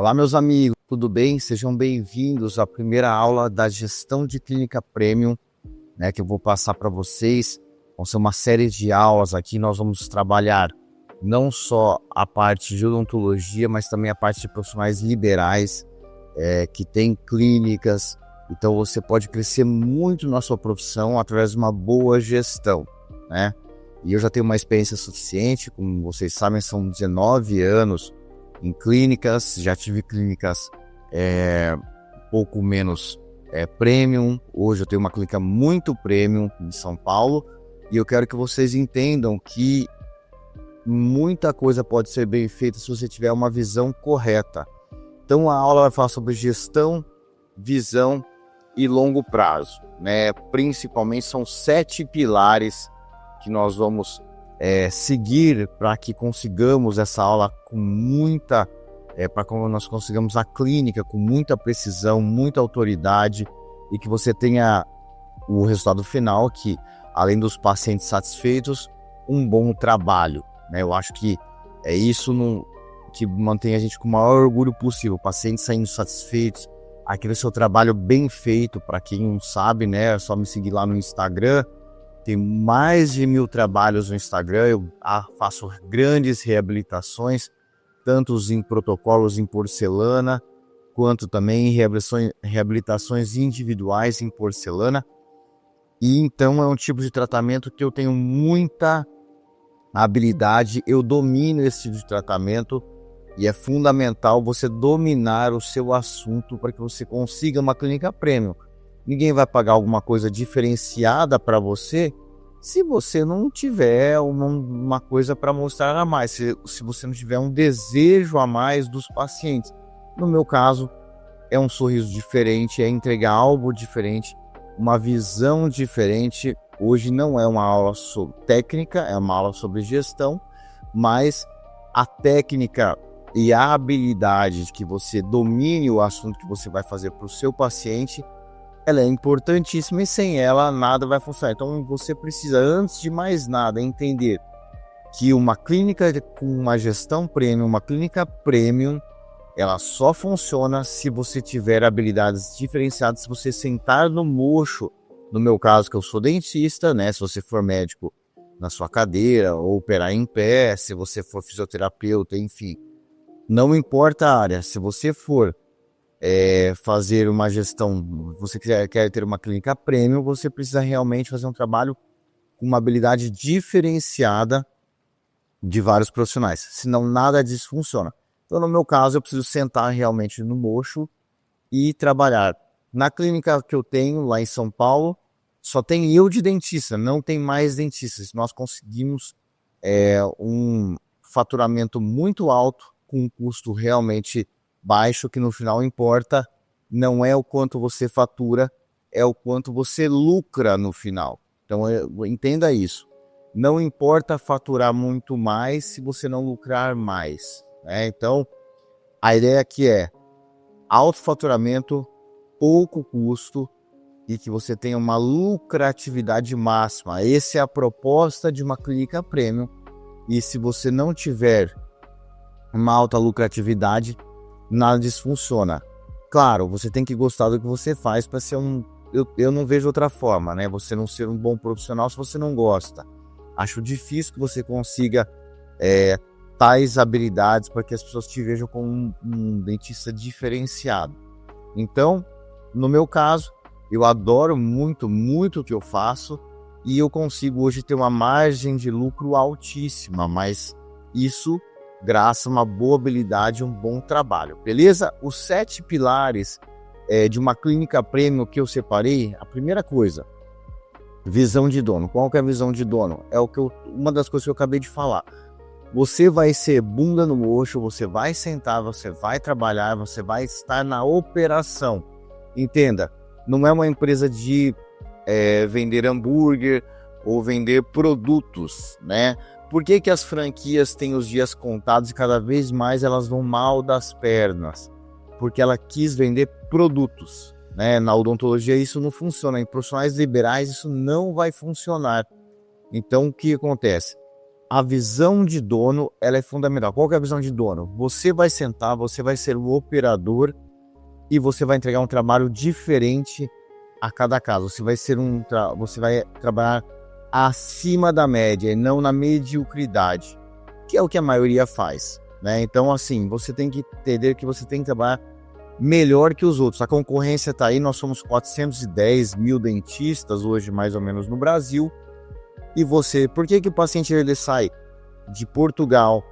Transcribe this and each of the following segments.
Olá, meus amigos, tudo bem? Sejam bem-vindos à primeira aula da gestão de clínica premium, que eu vou passar para vocês. Vão ser uma série de aulas aqui. Nós vamos trabalhar não só a parte de odontologia, mas também a parte de profissionais liberais que têm clínicas. Então, você pode crescer muito na sua profissão através de uma boa gestão, né? E eu já tenho uma experiência suficiente, como vocês sabem, são 19 anos em clínicas, já tive clínicas um pouco menos premium. Hoje eu tenho uma clínica muito premium em São Paulo e eu quero que vocês entendam que muita coisa pode ser bem feita se você tiver uma visão correta. Então a aula vai falar sobre gestão, visão e longo prazo, né? Principalmente são 7 pilares que nós vamos seguir para que consigamos essa aula com muita, para que nós consigamos a clínica com muita precisão, muita autoridade e que você tenha o resultado final que, além dos pacientes satisfeitos, um bom trabalho, né? Eu acho que é isso que mantém a gente com o maior orgulho possível, pacientes saindo satisfeitos, aquele seu trabalho bem feito. Para quem não sabe, né, é só me seguir lá no Instagram. Tem mais de 1000 trabalhos no Instagram, eu faço grandes reabilitações, tanto em protocolos em porcelana, quanto também em reabilitações individuais em porcelana. E então é um tipo de tratamento que eu tenho muita habilidade, eu domino esse tipo de tratamento e é fundamental você dominar o seu assunto para que você consiga uma clínica premium. Ninguém vai pagar alguma coisa diferenciada para você se você não tiver uma coisa para mostrar a mais, se você não tiver um desejo a mais dos pacientes. No meu caso, é um sorriso diferente, é entregar algo diferente, uma visão diferente. Hoje não é uma aula sobre técnica, é uma aula sobre gestão, mas a técnica e a habilidade de que você domine o assunto que você vai fazer para o seu paciente, ela é importantíssima e sem ela nada vai funcionar. Então você precisa, antes de mais nada, entender que uma clínica com uma gestão premium, uma clínica premium, ela só funciona se você tiver habilidades diferenciadas, se você sentar no mocho. No meu caso, que eu sou dentista, né? Se você for médico na sua cadeira ou operar em pé, se você for fisioterapeuta, enfim, não importa a área. Se você for fazer uma gestão, você quer ter uma clínica premium, você precisa realmente fazer um trabalho com uma habilidade diferenciada de vários profissionais, senão nada disso funciona. Então, no meu caso, eu preciso sentar realmente no mocho e trabalhar. Na clínica que eu tenho lá em São Paulo, só tem eu de dentista, não tem mais dentistas. Nós conseguimos um faturamento muito alto com um custo realmente baixo, que no final importa não é o quanto você fatura, é o quanto você lucra no final. Então entenda isso. Não importa faturar muito mais se você não lucrar mais, né? Então a ideia aqui é alto faturamento, pouco custo e que você tenha uma lucratividade máxima. Essa é a proposta de uma clínica premium. E se você não tiver uma alta lucratividade, nada disso funciona. Claro, você tem que gostar do que você faz para ser eu não vejo outra forma, né? Você não ser um bom profissional se você não gosta. Acho difícil que você consiga tais habilidades para que as pessoas te vejam como um dentista diferenciado. Então, no meu caso, eu adoro muito, muito o que eu faço e eu consigo hoje ter uma margem de lucro altíssima, mas isso graças a uma boa habilidade e um bom trabalho, beleza? Os 7 pilares de uma clínica premium que eu separei, a primeira coisa, visão de dono. Qual que é a visão de dono? Uma das coisas que eu acabei de falar. Você vai ser bunda no mocho, você vai sentar, você vai trabalhar, você vai estar na operação. Entenda, não é uma empresa de vender hambúrguer ou vender produtos, né? Por que as franquias têm os dias contados e cada vez mais elas vão mal das pernas? Porque ela quis vender produtos, né? Na odontologia isso não funciona, em profissionais liberais isso não vai funcionar. Então o que acontece? a visão de dono, ela é fundamental. Qual que é a visão de dono? Você vai sentar, você vai ser o operador e você vai entregar um trabalho diferente a cada caso. Você vai trabalhar acima da média e não na mediocridade, que é o que a maioria faz, né? Então, assim, você tem que entender que você tem que trabalhar melhor que os outros. A concorrência está aí, nós somos 410 mil dentistas hoje, mais ou menos, no Brasil. E você, por que o paciente ele sai de Portugal,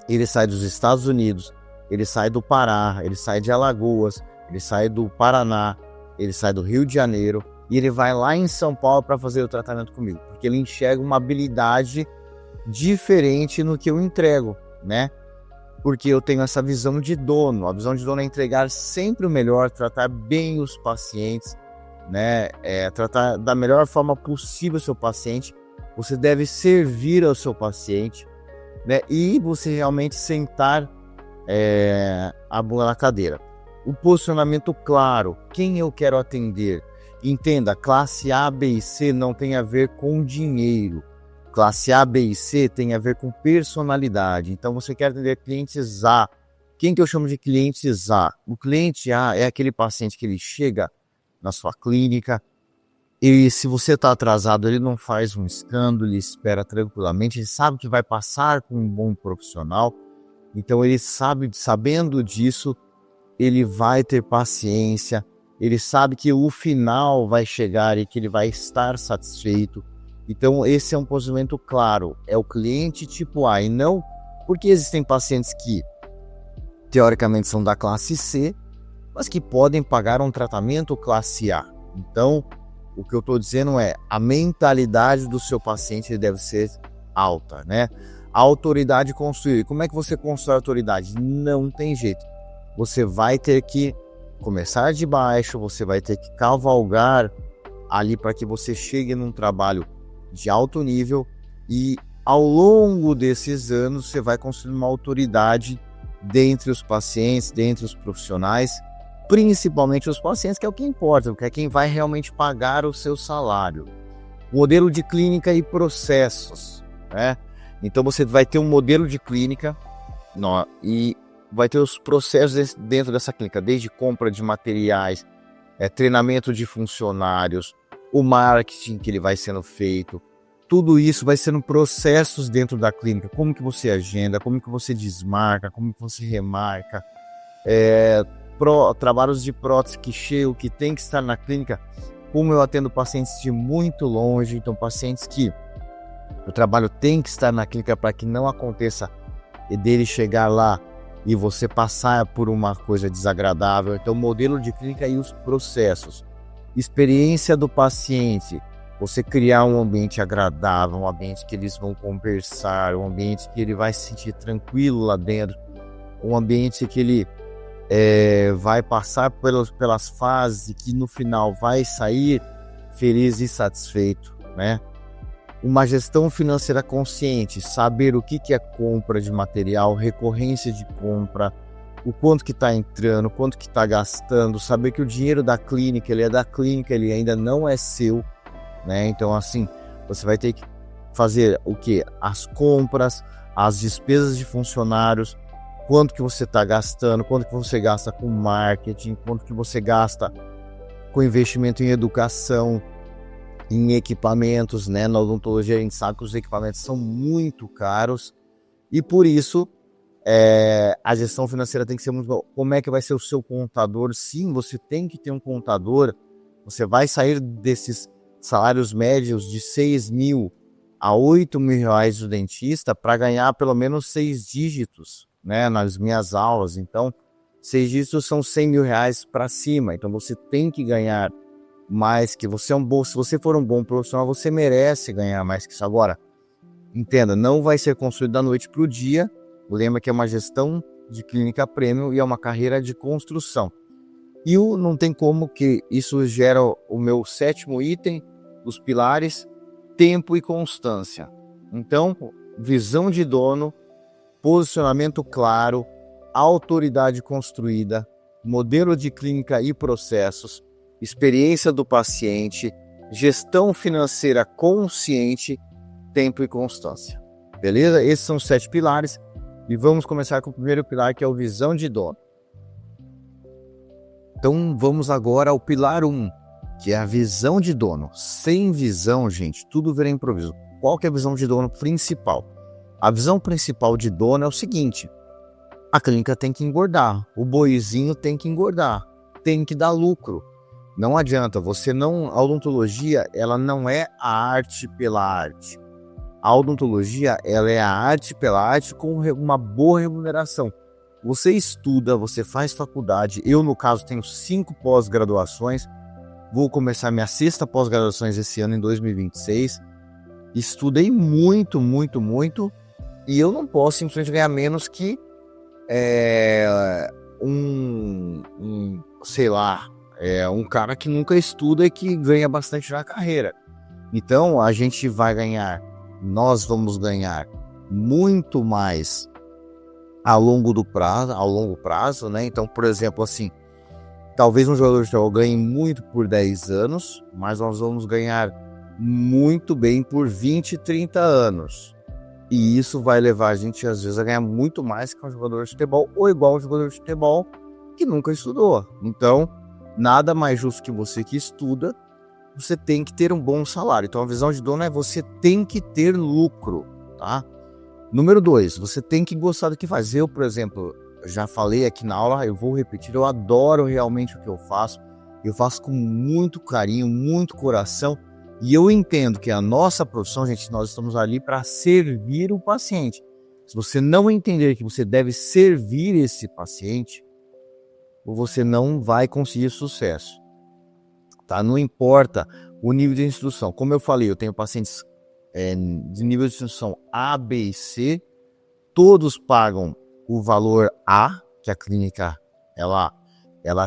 ele sai dos Estados Unidos, ele sai do Pará, ele sai de Alagoas, ele sai do Paraná, ele sai do Rio de Janeiro e ele vai lá em São Paulo para fazer o tratamento comigo? Porque ele enxerga uma habilidade diferente no que eu entrego, né? Porque eu tenho essa visão de dono. A visão de dono é entregar sempre o melhor, tratar bem os pacientes, né? Tratar da melhor forma possível o seu paciente. Você deve servir ao seu paciente, né? E você realmente sentar a bunda na cadeira. O posicionamento claro, quem eu quero atender. Entenda, classe A, B e C não tem a ver com dinheiro. Classe A, B e C tem a ver com personalidade. Então você quer atender clientes A. Quem que eu chamo de clientes A? O cliente A é aquele paciente que ele chega na sua clínica e se você está atrasado, ele não faz um escândalo, ele espera tranquilamente, ele sabe que vai passar com um bom profissional. Então ele sabendo disso, ele vai ter paciência, ele sabe que o final vai chegar e que ele vai estar satisfeito. Então esse é um posicionamento claro, é o cliente tipo A, e não porque existem pacientes que teoricamente são da classe C, mas que podem pagar um tratamento classe A. Então o que eu estou dizendo é, a mentalidade do seu paciente deve ser alta, né? A autoridade construída. Como é que você constrói a autoridade? Não tem jeito. Você vai ter que começar de baixo, você vai ter que cavalgar ali para que você chegue num trabalho de alto nível e ao longo desses anos você vai construir uma autoridade dentre os pacientes, dentre os profissionais, principalmente os pacientes, que é o que importa, que é quem vai realmente pagar o seu salário. Modelo de clínica e processos, né? Então você vai ter um modelo de clínica e vai ter os processos dentro dessa clínica, desde compra de materiais, treinamento de funcionários, o marketing que ele vai sendo feito. Tudo isso vai sendo processos dentro da clínica. Como que você agenda, como que você desmarca, como que você remarca. Trabalhos de prótese que tem que estar na clínica. Como eu atendo pacientes de muito longe, então pacientes que o trabalho tem que estar na clínica para que não aconteça dele chegar lá e você passar por uma coisa desagradável. Então, modelo de clínica e os processos. Experiência do paciente. Você criar um ambiente agradável, um ambiente que eles vão conversar, um ambiente que ele vai se sentir tranquilo lá dentro, um ambiente que ele vai passar pelas fases e que no final vai sair feliz e satisfeito, né? Uma gestão financeira consciente, saber o que é compra de material, recorrência de compra, o quanto que está entrando, quanto que está gastando, saber que o dinheiro da clínica, ele é da clínica, ele ainda não é seu, né? Então, assim, você vai ter que fazer o quê? As compras, as despesas de funcionários, quanto que você está gastando, quanto que você gasta com marketing, quanto que você gasta com investimento em educação, em equipamentos, né? Na odontologia a gente sabe que os equipamentos são muito caros e por isso a gestão financeira tem que ser muito boa. Como é que vai ser o seu contador? Sim, você tem que ter um contador. Você vai sair desses salários médios de 6 mil a 8 mil reais do dentista para ganhar pelo menos 6 dígitos, né? Nas minhas aulas. Então, 6 dígitos são 100 mil reais para cima. Então, você tem que ganhar mais, que você se você for um bom profissional, você merece ganhar mais que isso. Agora, entenda, não vai ser construído da noite para o dia. Lembra que é uma gestão de clínica premium e é uma carreira de construção. E não tem como que isso gera o meu 7º item, os pilares, tempo e constância. Então, visão de dono, posicionamento claro, autoridade construída, modelo de clínica e processos, experiência do paciente, gestão financeira consciente, tempo e constância. Beleza? Esses são os 7 pilares e vamos começar com o primeiro pilar, que é o visão de dono. Então vamos agora ao pilar 1, que é a visão de dono. Sem visão, gente, tudo vira improviso. Qual que é a visão de dono principal? A visão principal de dono é o seguinte: a clínica tem que engordar, o boizinho tem que engordar, tem que dar lucro. Não adianta, a odontologia, ela não é a arte pela arte. A odontologia, ela é a arte pela arte com uma boa remuneração. Você estuda, você faz faculdade. Eu, no caso, tenho 5 pós-graduações. Vou começar minha 6ª pós-graduação esse ano, em 2026. Estudei muito, muito, muito. E eu não posso simplesmente ganhar menos que um cara que nunca estuda e que ganha bastante na carreira. Então, nós vamos ganhar muito mais ao longo prazo, né? Então, por exemplo, assim, talvez um jogador de futebol ganhe muito por 10 anos, mas nós vamos ganhar muito bem por 20, 30 anos. E isso vai levar a gente, às vezes, a ganhar muito mais que um jogador de futebol, ou igual um jogador de futebol que nunca estudou. Então, nada mais justo que você que estuda, você tem que ter um bom salário. Então, a visão de dono é você tem que ter lucro, tá? Número 2, você tem que gostar do que faz. Eu, por exemplo, já falei aqui na aula, eu vou repetir, eu adoro realmente o que eu faço com muito carinho, muito coração, e eu entendo que a nossa profissão, gente, nós estamos ali para servir o paciente. Se você não entender que você deve servir esse paciente, você não vai conseguir sucesso, tá? Não importa o nível de instrução. Como eu falei, eu tenho pacientes de nível de instrução A, B e C, todos pagam o valor A, que a clínica ela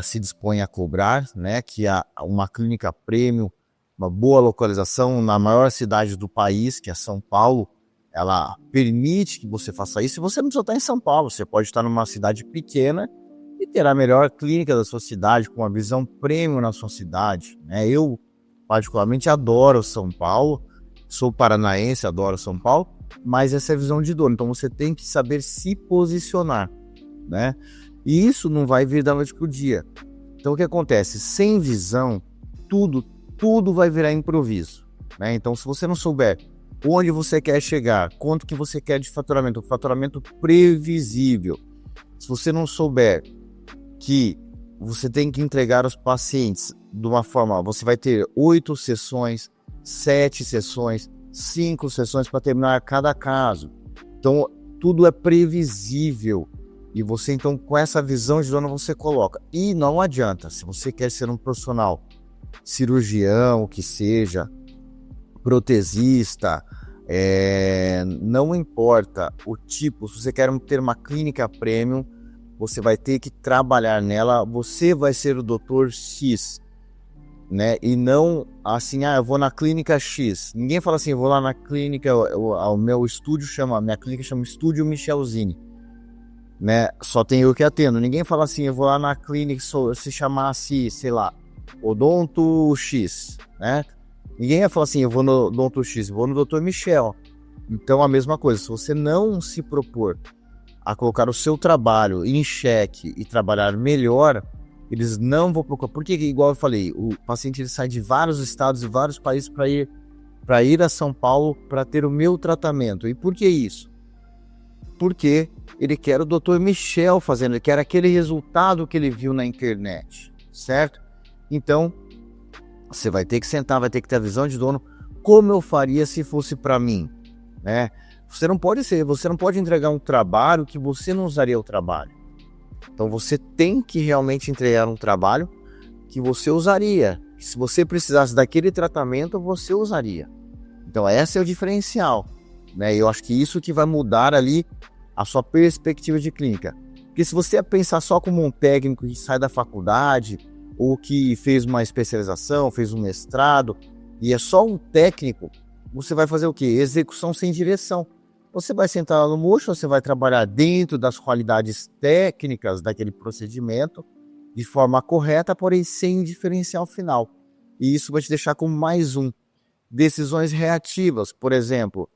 se dispõe a cobrar, né? Que uma clínica premium, uma boa localização na maior cidade do país, que é São Paulo, ela permite que você faça isso. E você não precisa estar em São Paulo, você pode estar numa cidade pequena e ter a melhor clínica da sua cidade, com uma visão premium na sua cidade, né? Eu, particularmente, adoro São Paulo, sou paranaense, adoro São Paulo, mas essa é a visão de dono. Então você tem que saber se posicionar, né? E isso não vai vir da noite pro dia. Então o que acontece? Sem visão, tudo vai virar improviso, né? Então, se você não souber onde você quer chegar, quanto que você quer de faturamento, um faturamento previsível, se você não souber que você tem que entregar aos pacientes de uma forma, você vai ter 8 sessões, 7 sessões, 5 sessões para terminar cada caso. Então, tudo é previsível. E você, então, com essa visão de dono, você coloca. E não adianta, se você quer ser um profissional, cirurgião, o que seja, protesista, não importa o tipo, se você quer ter uma clínica premium, você vai ter que trabalhar nela, você vai ser o Dr. X, né? E não assim, eu vou na clínica X. Ninguém fala assim, eu vou lá na clínica, minha clínica chama Estúdio Michelzini, né? Só tem eu que atendo. Ninguém fala assim, eu vou lá na clínica, se chamasse, sei lá, Odonto X, né? Ninguém ia falar assim, eu vou no Odonto X, eu vou no Dr. Michel. Então a mesma coisa, se você não se propor a colocar o seu trabalho em xeque e trabalhar melhor, eles não vão procurar. Porque, igual eu falei, o paciente ele sai de vários estados e vários países para ir a São Paulo para ter o meu tratamento. E por que isso? Porque ele quer o Dr. Michel fazendo, ele quer aquele resultado que ele viu na internet, certo? Então, você vai ter que sentar, vai ter que ter a visão de dono, como eu faria se fosse para mim, né? Você não pode entregar um trabalho que você não usaria o trabalho. Então você tem que realmente entregar um trabalho que você usaria. Se você precisasse daquele tratamento, você usaria. Então esse é o diferencial, né? Eu acho que isso que vai mudar ali a sua perspectiva de clínica. Porque se você pensar só como um técnico que sai da faculdade ou que fez uma especialização, fez um mestrado e é só um técnico, você vai fazer o quê? Execução sem direção. Você vai sentar lá no mocho, você vai trabalhar dentro das qualidades técnicas daquele procedimento de forma correta, porém sem diferencial final. E isso vai te deixar como mais um. Decisões reativas, por exemplo,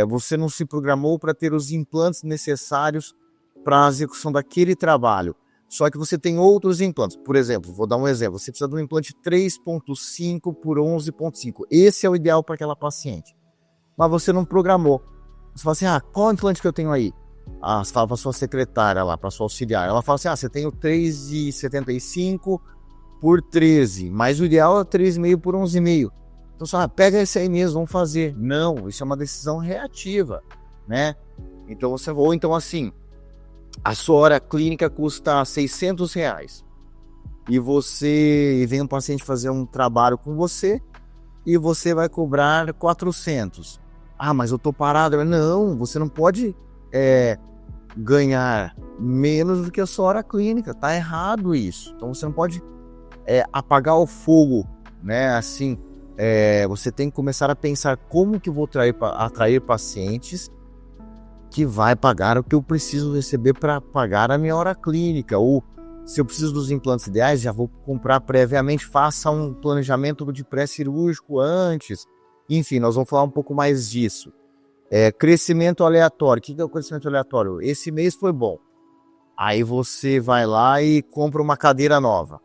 você não se programou para ter os implantes necessários para a execução daquele trabalho. Só que você tem outros implantes. Por exemplo, vou dar um exemplo. Você precisa de um implante 3.5 por 11.5. Esse é o ideal para aquela paciente. Mas você não programou. Você fala assim, qual implante que eu tenho aí? Você fala para sua secretária lá, para sua auxiliar. Ela fala assim, você tem o 3,75 por 13. Mas o ideal é 3,5 por 11,5. Então você fala, pega esse aí mesmo, vamos fazer. Não, isso é uma decisão reativa, né? Então ou então assim, a sua hora clínica custa R$600 e vem um paciente fazer um trabalho com você e você vai cobrar 400. Mas eu tô parado. Não, você não pode ganhar menos do que a sua hora clínica. Tá errado isso. Então você não pode apagar o fogo, né? Assim, você tem que começar a pensar como que eu vou atrair pacientes que vai pagar o que eu preciso receber para pagar a minha hora clínica. Ou se eu preciso dos implantes ideais, já vou comprar previamente, faça um planejamento de pré-cirúrgico antes. Enfim, nós vamos falar um pouco mais disso. Crescimento aleatório. O que é o crescimento aleatório? Esse mês foi bom. Aí você vai lá e compra uma cadeira nova.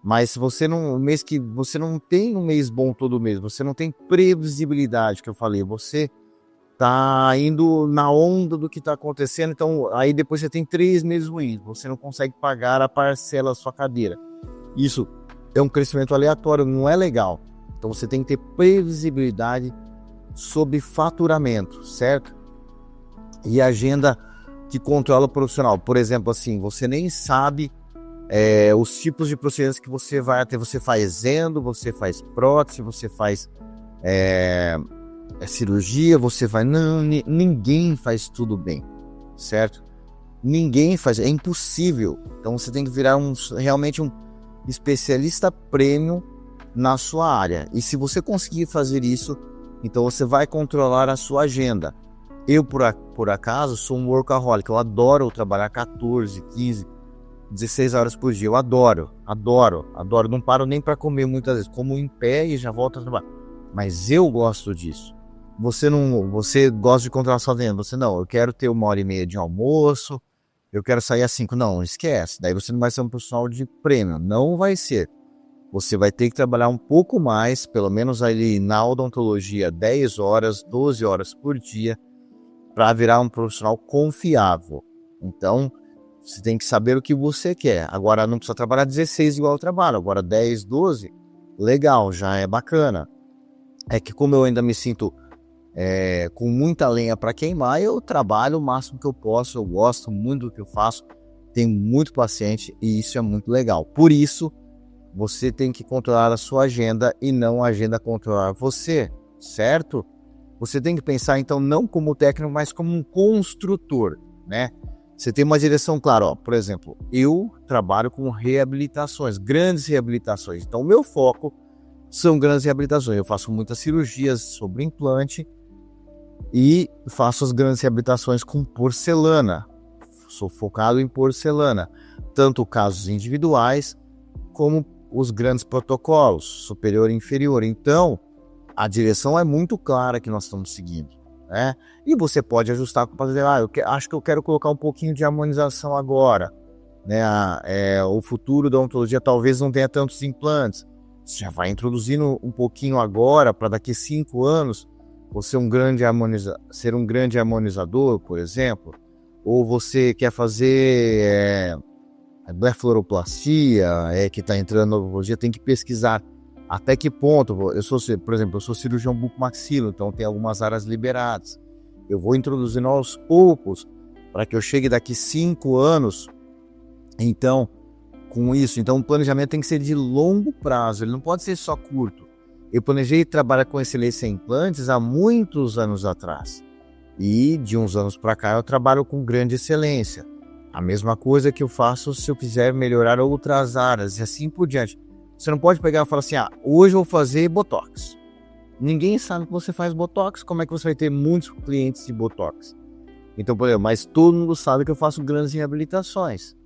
Mas se você não, você não tem um mês bom todo mês, você não tem previsibilidade, que eu falei, você tá indo na onda do que está acontecendo, então aí depois você tem 3 meses ruins, você não consegue pagar a parcela da sua cadeira. Isso é um crescimento aleatório, não é legal. Então você tem que ter previsibilidade sobre faturamento, certo? E agenda que controla o profissional. Por exemplo, assim, você nem sabe os tipos de procedimentos que você vai ter. Você faz endo, você faz prótese, você faz cirurgia, você vai... Não, ninguém faz tudo bem, certo? Ninguém faz, é impossível. Então você tem que virar realmente um especialista premium na sua área. E se você conseguir fazer isso, então você vai controlar a sua agenda. Eu, por acaso, sou um workaholic. Eu adoro trabalhar 14, 15, 16 horas por dia. Eu adoro. Não paro nem para comer muitas vezes. Como em pé e já volto a trabalhar. Mas eu gosto disso. Você gosta de controlar sua agenda. Você não, eu quero ter 1h30 de almoço. Eu quero sair às 5. Não, esquece. Daí você não vai ser um profissional de prêmio. Não vai ser. Você vai ter que trabalhar um pouco mais, pelo menos ali na odontologia, 10 horas, 12 horas por dia, para virar um profissional confiável. Então, você tem que saber o que você quer. Agora, não precisa trabalhar 16 igual eu trabalho. Agora, 10, 12, legal, já é bacana. É que como eu ainda me sinto com muita lenha para queimar, eu trabalho o máximo que eu posso. Eu gosto muito do que eu faço. Tenho muito paciente e isso é muito legal. Por isso, você tem que controlar a sua agenda e não a agenda controlar você, certo? Você tem que pensar, então, não como técnico, mas como um construtor, né? Você tem uma direção clara, por exemplo, eu trabalho com reabilitações, grandes reabilitações. Então, o meu foco são grandes reabilitações. Eu faço muitas cirurgias sobre implante e faço as grandes reabilitações com porcelana. Sou focado em porcelana, tanto casos individuais como os grandes protocolos, superior e inferior. Então, a direção é muito clara que nós estamos seguindo, né? E você pode ajustar para fazer, acho que eu quero colocar um pouquinho de harmonização agora, né? O futuro da odontologia talvez não tenha tantos implantes. Você já vai introduzindo um pouquinho agora, para daqui 5 anos, você ser um grande harmonizador, por exemplo. Ou você quer fazer blefaroplastia, que está entrando na odontologia, tem que pesquisar até que ponto. Por exemplo, eu sou cirurgião bucomaxilo, então tem algumas áreas liberadas. Eu vou introduzindo aos poucos para que eu chegue daqui 5 anos, então, com isso. Então, o planejamento tem que ser de longo prazo, ele não pode ser só curto. Eu planejei trabalhar com excelência em implantes há muitos anos atrás. E de uns anos para cá eu trabalho com grande excelência. A mesma coisa que eu faço se eu quiser melhorar outras áreas e assim por diante. Você não pode pegar e falar assim, hoje eu vou fazer Botox. Ninguém sabe que você faz Botox, como é que você vai ter muitos clientes de Botox? Então, por exemplo, mas todo mundo sabe que eu faço grandes reabilitações.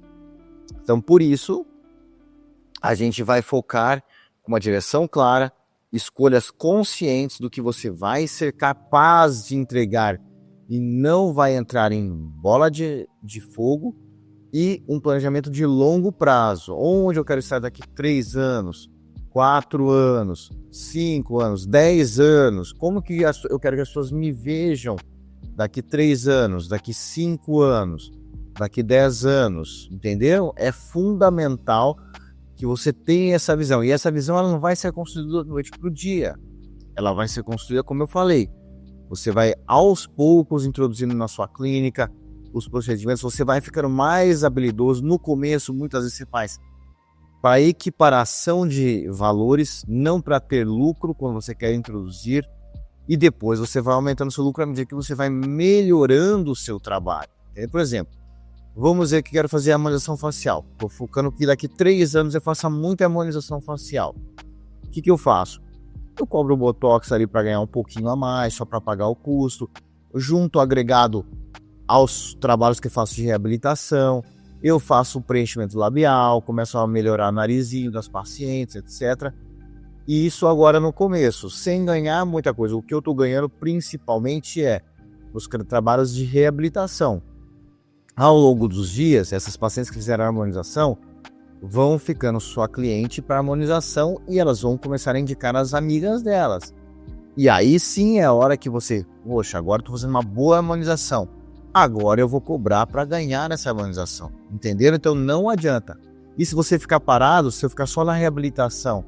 Então, por isso, a gente vai focar com uma direção clara, escolhas conscientes do que você vai ser capaz de entregar e não vai entrar em bola de fogo, e um planejamento de longo prazo, onde eu quero estar daqui 3 anos, 4 anos, 5 anos, 10 anos, como que eu quero que as pessoas me vejam daqui 3 anos, daqui 5 anos, daqui 10 anos, entendeu? É fundamental que você tenha essa visão, e essa visão ela não vai ser construída da noite para o dia, ela vai ser construída, como eu falei, você vai aos poucos introduzindo na sua clínica os procedimentos, você vai ficando mais habilidoso. No começo, muitas vezes você faz para equiparação de valores, não para ter lucro quando você quer introduzir, e depois você vai aumentando seu lucro à medida que você vai melhorando o seu trabalho. Por exemplo, vamos dizer que quero fazer harmonização facial, estou focando que daqui 3 anos eu faça muita harmonização facial. O que eu faço? Eu cobro o Botox ali para ganhar um pouquinho a mais, só para pagar o custo, junto agregado aos trabalhos que eu faço de reabilitação, eu faço o preenchimento labial, começo a melhorar o narizinho das pacientes, etc. E isso agora no começo, sem ganhar muita coisa. O que eu estou ganhando principalmente é os trabalhos de reabilitação. Ao longo dos dias, essas pacientes que fizeram a harmonização vão ficando sua cliente para harmonização e elas vão começar a indicar as amigas delas. E aí sim é a hora que você, poxa, agora estou fazendo uma boa harmonização. Agora eu vou cobrar para ganhar essa harmonização, entenderam? Então não adianta. E se você ficar parado, se eu ficar só na reabilitação,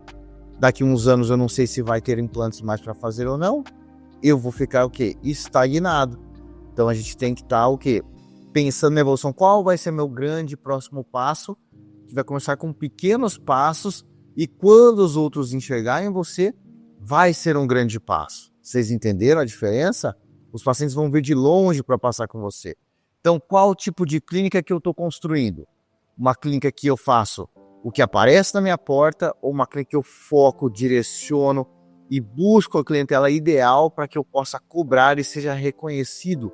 daqui uns anos eu não sei se vai ter implantes mais para fazer ou não, eu vou ficar o quê? Estagnado. Então a gente tem que estar o quê? Pensando na evolução, qual vai ser meu grande próximo passo, que vai começar com pequenos passos, e quando os outros enxergarem você, vai ser um grande passo. Vocês entenderam a diferença? Os pacientes vão vir de longe para passar com você. Então, qual tipo de clínica que eu estou construindo? Uma clínica que eu faço o que aparece na minha porta, ou uma clínica que eu foco, direciono e busco a clientela ideal para que eu possa cobrar e seja reconhecido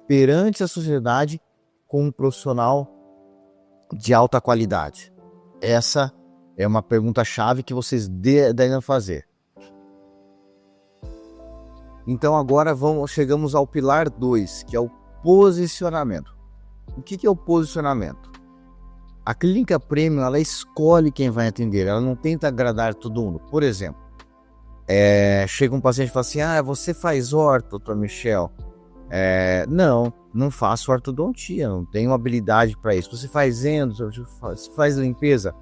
perante a sociedade como um profissional de alta qualidade? Essa é uma pergunta-chave que vocês devem fazer. Então agora chegamos ao pilar 2, que é o posicionamento. O que é o posicionamento? A clínica premium, ela escolhe quem vai atender, ela não tenta agradar todo mundo. Por exemplo, chega um paciente e fala assim, você faz orto, doutor Michel? Não faço ortodontia, não tenho habilidade para isso. Você faz endo, você faz limpeza?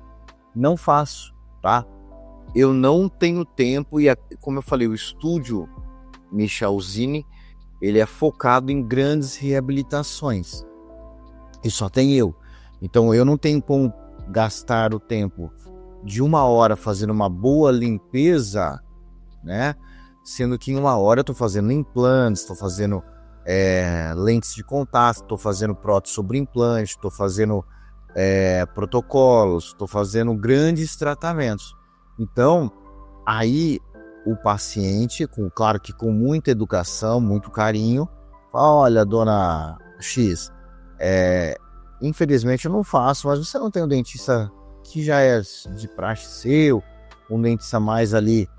Não faço, tá? Eu não tenho tempo, e como eu falei, o estúdio Michelzini, ele é focado em grandes reabilitações e só tem eu. Então eu não tenho como gastar o tempo de 1 hora fazendo uma boa limpeza, né? Sendo que em 1 hora eu estou fazendo implantes, estou fazendo lentes de contato, estou fazendo prótese sobre implante, estou fazendo protocolos, estou fazendo grandes tratamentos. Então aí o paciente, claro que com muita educação, muito carinho, fala, olha, dona X, infelizmente eu não faço, mas você não tem um dentista que já é de praxe seu, um dentista mais ali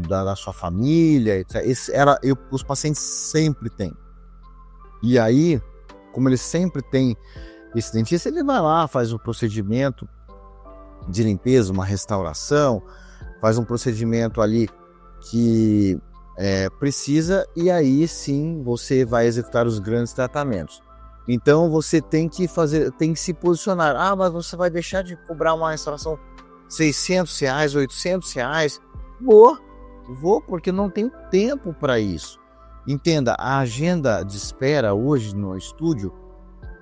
da sua família, etc. Os pacientes sempre têm. E aí, como eles sempre têm esse dentista, ele vai lá, faz um procedimento de limpeza, uma restauração, faz um procedimento ali que precisa, e aí sim você vai executar os grandes tratamentos. Então você tem que se posicionar. Mas você vai deixar de cobrar uma restauração R$600, R$800? Vou porque não tenho tempo para isso. Entenda, a agenda de espera hoje no estúdio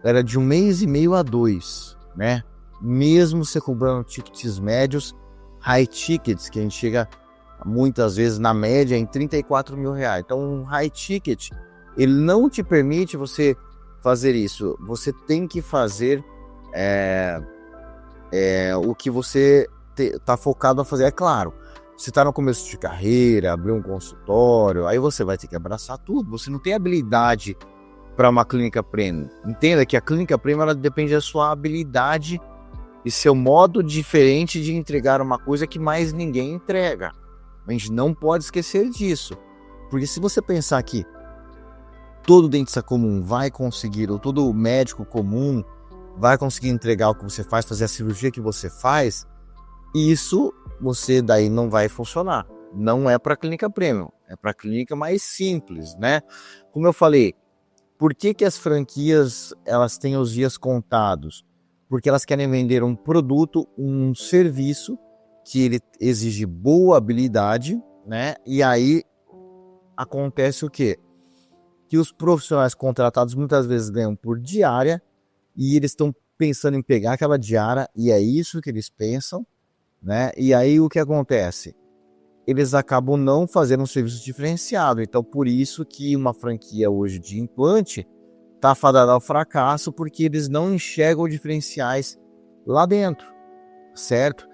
era de 1 mês e meio a 2, né? Mesmo você cobrando tickets médios, high tickets, que a gente chega muitas vezes na média em R$34 mil. Então um high ticket, ele não te permite você fazer isso. Você tem que fazer o que você está focado a fazer. É claro, você está no começo de carreira, abrir um consultório, aí você vai ter que abraçar tudo. Você não tem habilidade para uma clínica premium. Entenda que a clínica premium, ela depende da sua habilidade e seu modo diferente de entregar uma coisa que mais ninguém entrega. A gente não pode esquecer disso. Porque se você pensar que todo dentista comum vai conseguir, ou todo médico comum vai conseguir entregar o que você faz, fazer a cirurgia que você faz, isso você daí não vai funcionar. Não é para clínica premium, é para clínica mais simples, né? Como eu falei, por que as franquias elas têm os dias contados? Porque elas querem vender um produto, um serviço que ele exige boa habilidade, né? E aí acontece o quê? Que os profissionais contratados muitas vezes ganham por diária e eles estão pensando em pegar aquela diária e é isso que eles pensam, né? E aí o que acontece? Eles acabam não fazendo um serviço diferenciado. Então por isso que uma franquia hoje de implante está fadada ao fracasso, porque eles não enxergam diferenciais lá dentro, certo?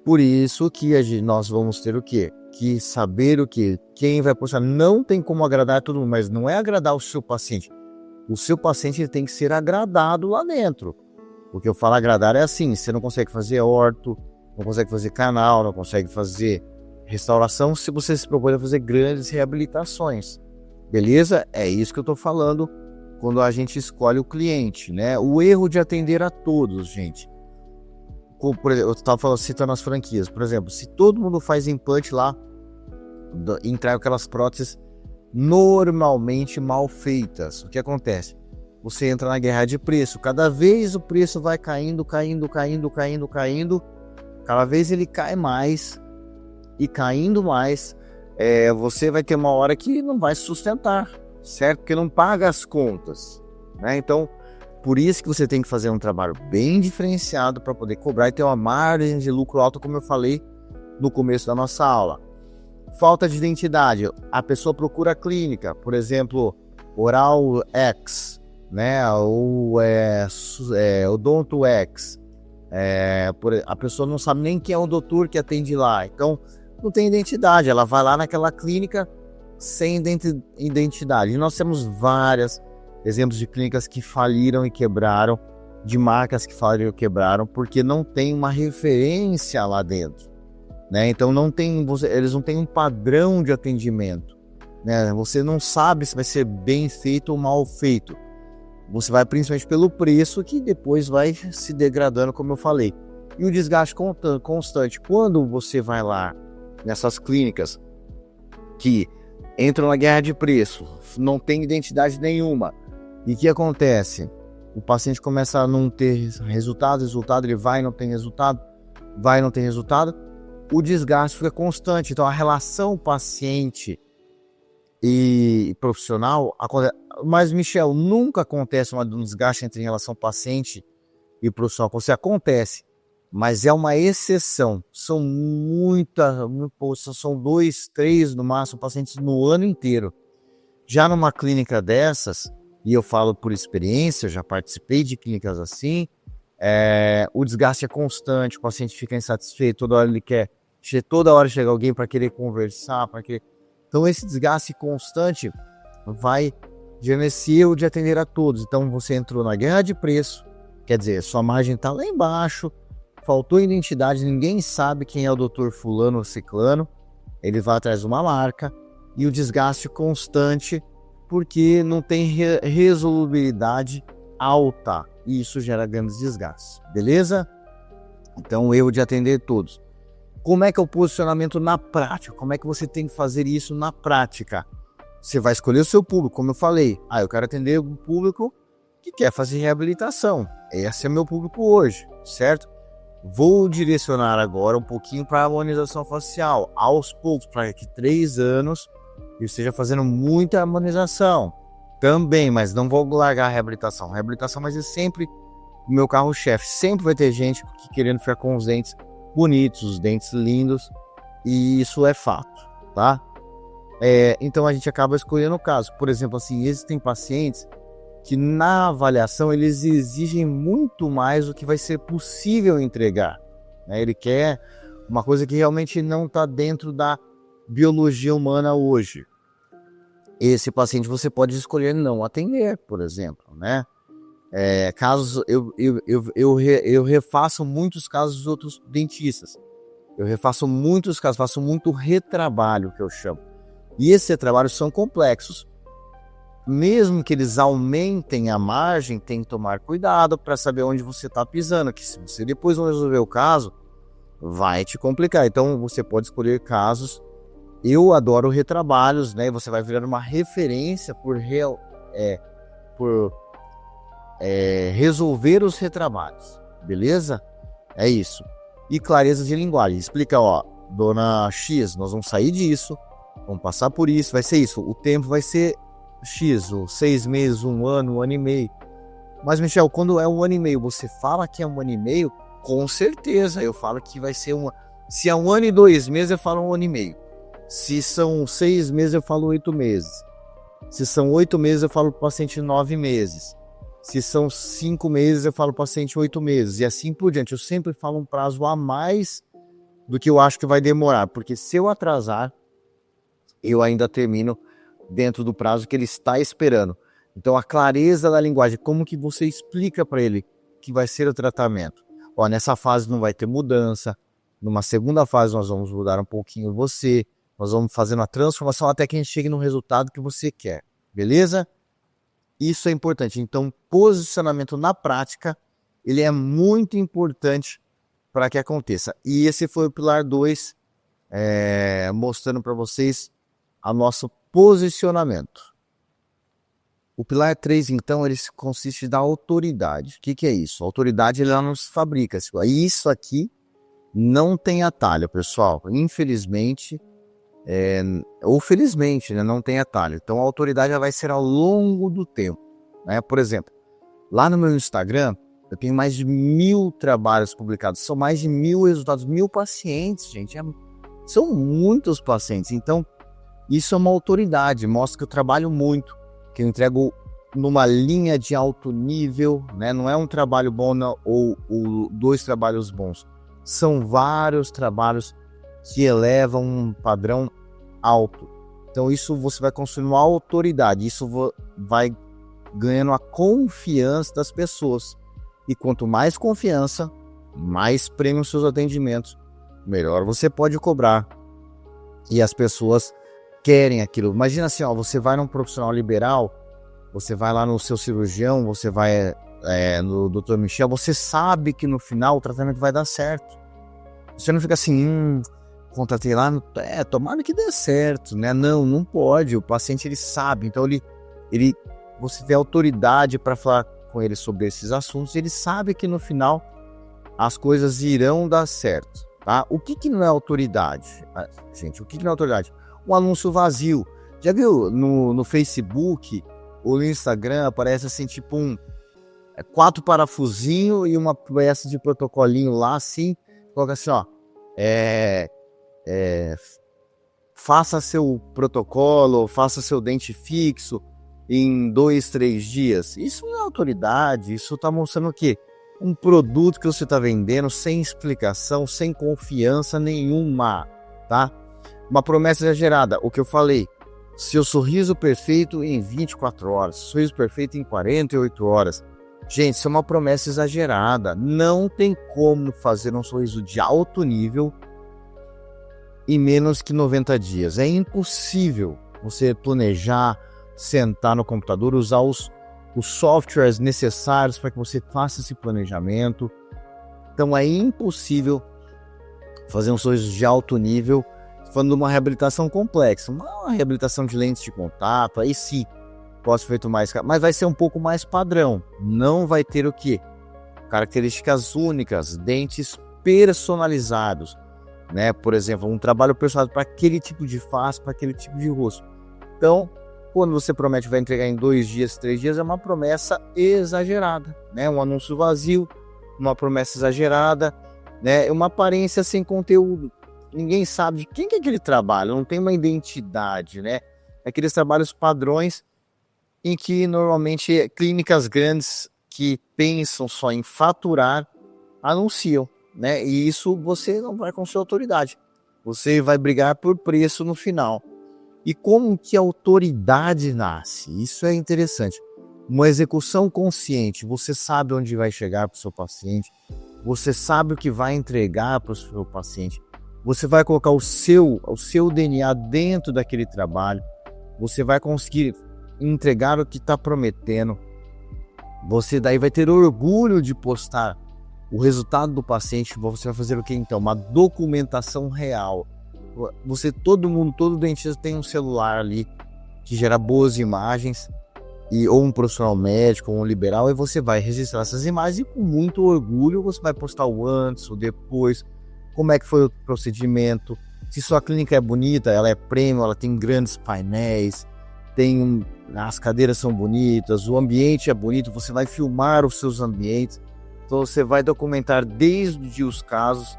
Por isso que nós vamos ter o quê? Que saber o quê? Quem vai postar. Não tem como agradar todo mundo, mas não é agradar o seu paciente. O seu paciente tem que ser agradado lá dentro. O que eu falo agradar é assim, você não consegue fazer orto, não consegue fazer canal, não consegue fazer restauração se você se propõe a fazer grandes reabilitações. Beleza? É isso que eu estou falando quando a gente escolhe o cliente, né? O erro de atender a todos, gente. Por exemplo, eu estava citando as franquias. Por exemplo, se todo mundo faz implante lá, entrega aquelas próteses normalmente mal feitas, o que acontece? Você entra na guerra de preço. Cada vez o preço vai caindo. Cada vez ele cai mais e caindo mais. Você vai ter uma hora que não vai sustentar, certo? Porque não paga as contas, né? Então, por isso que você tem que fazer um trabalho bem diferenciado para poder cobrar e ter uma margem de lucro alta, como eu falei no começo da nossa aula. Falta de identidade. A pessoa procura a clínica, por exemplo, Oral X, né? Ou Odonto X. A pessoa não sabe nem quem é o doutor que atende lá. Então, não tem identidade. Ela vai lá naquela clínica sem identidade. E nós temos vários exemplos de clínicas que faliram e quebraram, de marcas que faliram e quebraram, porque não tem uma referência lá dentro, né? Então eles não têm um padrão de atendimento, né? Você não sabe se vai ser bem feito ou mal feito. Você vai principalmente pelo preço, que depois vai se degradando, como eu falei. E o desgaste constante. Quando você vai lá nessas clínicas que entram na guerra de preço, não tem identidade nenhuma, e o que acontece? O paciente começa a não ter resultado, ele vai e não tem resultado, o desgaste fica constante. Então a relação paciente e profissional acontece. Mas, Michel, nunca acontece um desgaste entre relação paciente e profissional. Você acontece, mas é uma exceção. São são 2, 3 no máximo pacientes no ano inteiro. Já numa clínica dessas, e eu falo por experiência, já participei de clínicas assim, o desgaste é constante, o paciente fica insatisfeito, toda hora chega alguém para querer conversar, Então esse desgaste constante vai gerando esse erro de atender a todos. Então você entrou na guerra de preço, quer dizer, sua margem está lá embaixo, faltou identidade, ninguém sabe quem é o doutor fulano ou ciclano, ele vai atrás de uma marca, e o desgaste constante, porque não tem resolubilidade alta, e isso gera grandes desgastes, beleza? Então o erro de atender todos. Como é que é o posicionamento na prática? Como é que você tem que fazer isso na prática? Você vai escolher o seu público, como eu falei. Eu quero atender um público que quer fazer reabilitação. Esse é meu público hoje, certo? Vou direcionar agora um pouquinho para a harmonização facial, aos poucos, para que 3 anos eu esteja fazendo muita harmonização também, mas não vou largar a reabilitação. A reabilitação vai ser sempre o meu carro-chefe. Sempre vai ter gente querendo ficar com os dentes bonitos, os dentes lindos, e isso é fato, tá? Então a gente acaba escolhendo o caso. Por exemplo, assim, existem pacientes que na avaliação eles exigem muito mais do que vai ser possível entregar, né? Ele quer uma coisa que realmente não está dentro da biologia humana hoje. Esse paciente você pode escolher não atender, por exemplo, né? Casos eu refaço muitos casos dos outros dentistas. Eu refaço muitos casos, faço muito retrabalho, que eu chamo. E esses retrabalhos são complexos. Mesmo que eles aumentem a margem, tem que tomar cuidado para saber onde você está pisando, que se você depois não resolver o caso, vai te complicar. Então você pode escolher casos. Eu adoro retrabalhos, né? Você vai virar uma referência por resolver os retrabalhos, beleza? É isso. E clareza de linguagem. Explica, ó, dona X, nós vamos sair disso, vamos passar por isso, vai ser isso. O tempo vai ser X, ou 6 meses, 1 ano, 1 ano e meio. Mas, Michel, quando é 1 ano e meio, você fala que é 1 ano e meio? Com certeza, eu falo que vai ser Se é 1 ano e 2 meses, eu falo 1 ano e meio. Se são 6 meses, eu falo 8 meses. Se são 8 meses, eu falo para o paciente 9 meses. Se são 5 meses, eu falo para o paciente 8 meses. E assim por diante. Eu sempre falo um prazo a mais do que eu acho que vai demorar. Porque se eu atrasar, eu ainda termino dentro do prazo que ele está esperando. Então a clareza da linguagem, como que você explica para ele que vai ser o tratamento? Ó, nessa fase não vai ter mudança, numa segunda fase nós vamos mudar um pouquinho você, nós vamos fazendo a transformação até que a gente chegue no resultado que você quer, beleza? Isso é importante. Então posicionamento na prática, ele é muito importante para que aconteça. E esse foi o pilar 2, mostrando para vocês a nosso posicionamento. O pilar 3, então, ele consiste da autoridade. O que é isso? A autoridade, ela não se fabrica. Isso aqui não tem atalho, pessoal. Infelizmente, ou felizmente, né, não tem atalho. Então, a autoridade ela vai ser ao longo do tempo, né? Por exemplo, lá no meu Instagram, eu tenho mais de 1000 trabalhos publicados. São mais de 1000 resultados, 1000 pacientes, gente. São muitos pacientes. Então, isso é uma autoridade, mostra que eu trabalho muito, que eu entrego numa linha de alto nível, né? Não é um trabalho bom ou 2 trabalhos bons. São vários trabalhos que elevam um padrão alto. Então isso você vai construindo uma autoridade, isso vai ganhando a confiança das pessoas. E quanto mais confiança, mais prêmio seus atendimentos, melhor você pode cobrar. E as pessoas querem aquilo. Imagina assim, ó, você vai num profissional liberal, você vai lá no seu cirurgião, você vai no Dr. Michel, você sabe que no final o tratamento vai dar certo. Você não fica assim, contratei lá, tomara que dê certo, né? Não pode, o paciente ele sabe, então você tem autoridade para falar com ele sobre esses assuntos, ele sabe que no final as coisas irão dar certo, tá? O que não é autoridade? Gente, o que não é autoridade? Um anúncio vazio. Já viu no Facebook ou no Instagram aparece assim, tipo 4 parafusinhos e uma peça de protocolinho lá assim, coloca assim, ó, faça seu protocolo, faça seu dente fixo em 2, 3 dias. Isso não é autoridade, isso tá mostrando o quê? Um produto que você está vendendo sem explicação, sem confiança nenhuma, tá? Uma promessa exagerada, o que eu falei, seu sorriso perfeito em 24 horas, sorriso perfeito em 48 horas. Gente, isso é uma promessa exagerada. Não tem como fazer um sorriso de alto nível em menos que 90 dias. É impossível você planejar, sentar no computador, usar os softwares necessários para que você faça esse planejamento. Então é impossível fazer um sorriso de alto nível falando de uma reabilitação complexa. Uma reabilitação de lentes de contato, aí sim, pode ser feito mais, mas vai ser um pouco mais padrão. Não vai ter o quê? Características únicas, dentes personalizados, né? Por exemplo, um trabalho personalizado para aquele tipo de face, para aquele tipo de rosto. Então, quando você promete vai entregar em 2 dias, 3 dias, é uma promessa exagerada, né? Um anúncio vazio, uma promessa exagerada, né? Uma aparência sem conteúdo. Ninguém sabe de quem que é aquele trabalho, não tem uma identidade, né? Aqueles trabalhos padrões em que normalmente clínicas grandes que pensam só em faturar anunciam, né? E isso você não vai com sua autoridade. Você vai brigar por preço no final. E como que a autoridade nasce? Isso é interessante. Uma execução consciente, você sabe onde vai chegar para o seu paciente, você sabe o que vai entregar para o seu paciente, Você vai colocar o seu DNA dentro daquele trabalho. Você vai conseguir entregar o que está prometendo. Você daí vai ter orgulho de postar o resultado do paciente. Você vai fazer o que então? Uma documentação real. Todo dentista tem um celular ali que gera boas imagens, ou um profissional médico, ou um liberal, e você vai registrar essas imagens e com muito orgulho você vai postar o antes, o depois, como é que foi o procedimento, se sua clínica é bonita, ela é premium, ela tem grandes painéis, as cadeiras são bonitas, o ambiente é bonito, você vai filmar os seus ambientes, então você vai documentar desde os casos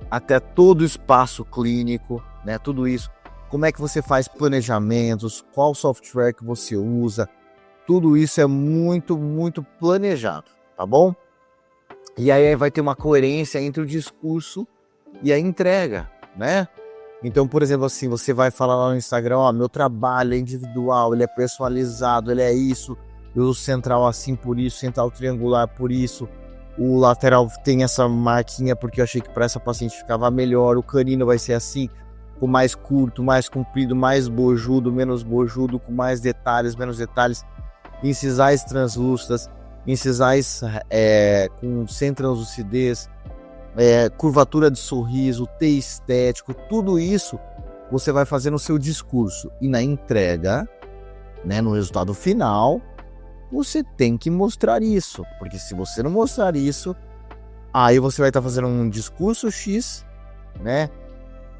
até todo o espaço clínico, né? Tudo isso, como é que você faz planejamentos, qual software que você usa, tudo isso é muito, muito planejado, tá bom? E aí vai ter uma coerência entre o discurso e a entrega, né? Então, por exemplo, assim, você vai falar lá no Instagram, ó, meu trabalho é individual, ele é personalizado, ele é isso, eu uso central assim por isso, central triangular por isso, o lateral tem essa marquinha porque eu achei que para essa paciente ficava melhor, o canino vai ser assim, com mais curto, mais comprido, mais bojudo, menos bojudo, com mais detalhes, menos detalhes, incisais translúcidas, incisais sem translucidez, curvatura de sorriso, T estético, tudo isso você vai fazer no seu discurso e na entrega, né, no resultado final, você tem que mostrar isso, porque se você não mostrar isso, aí você vai estar fazendo um discurso X, né,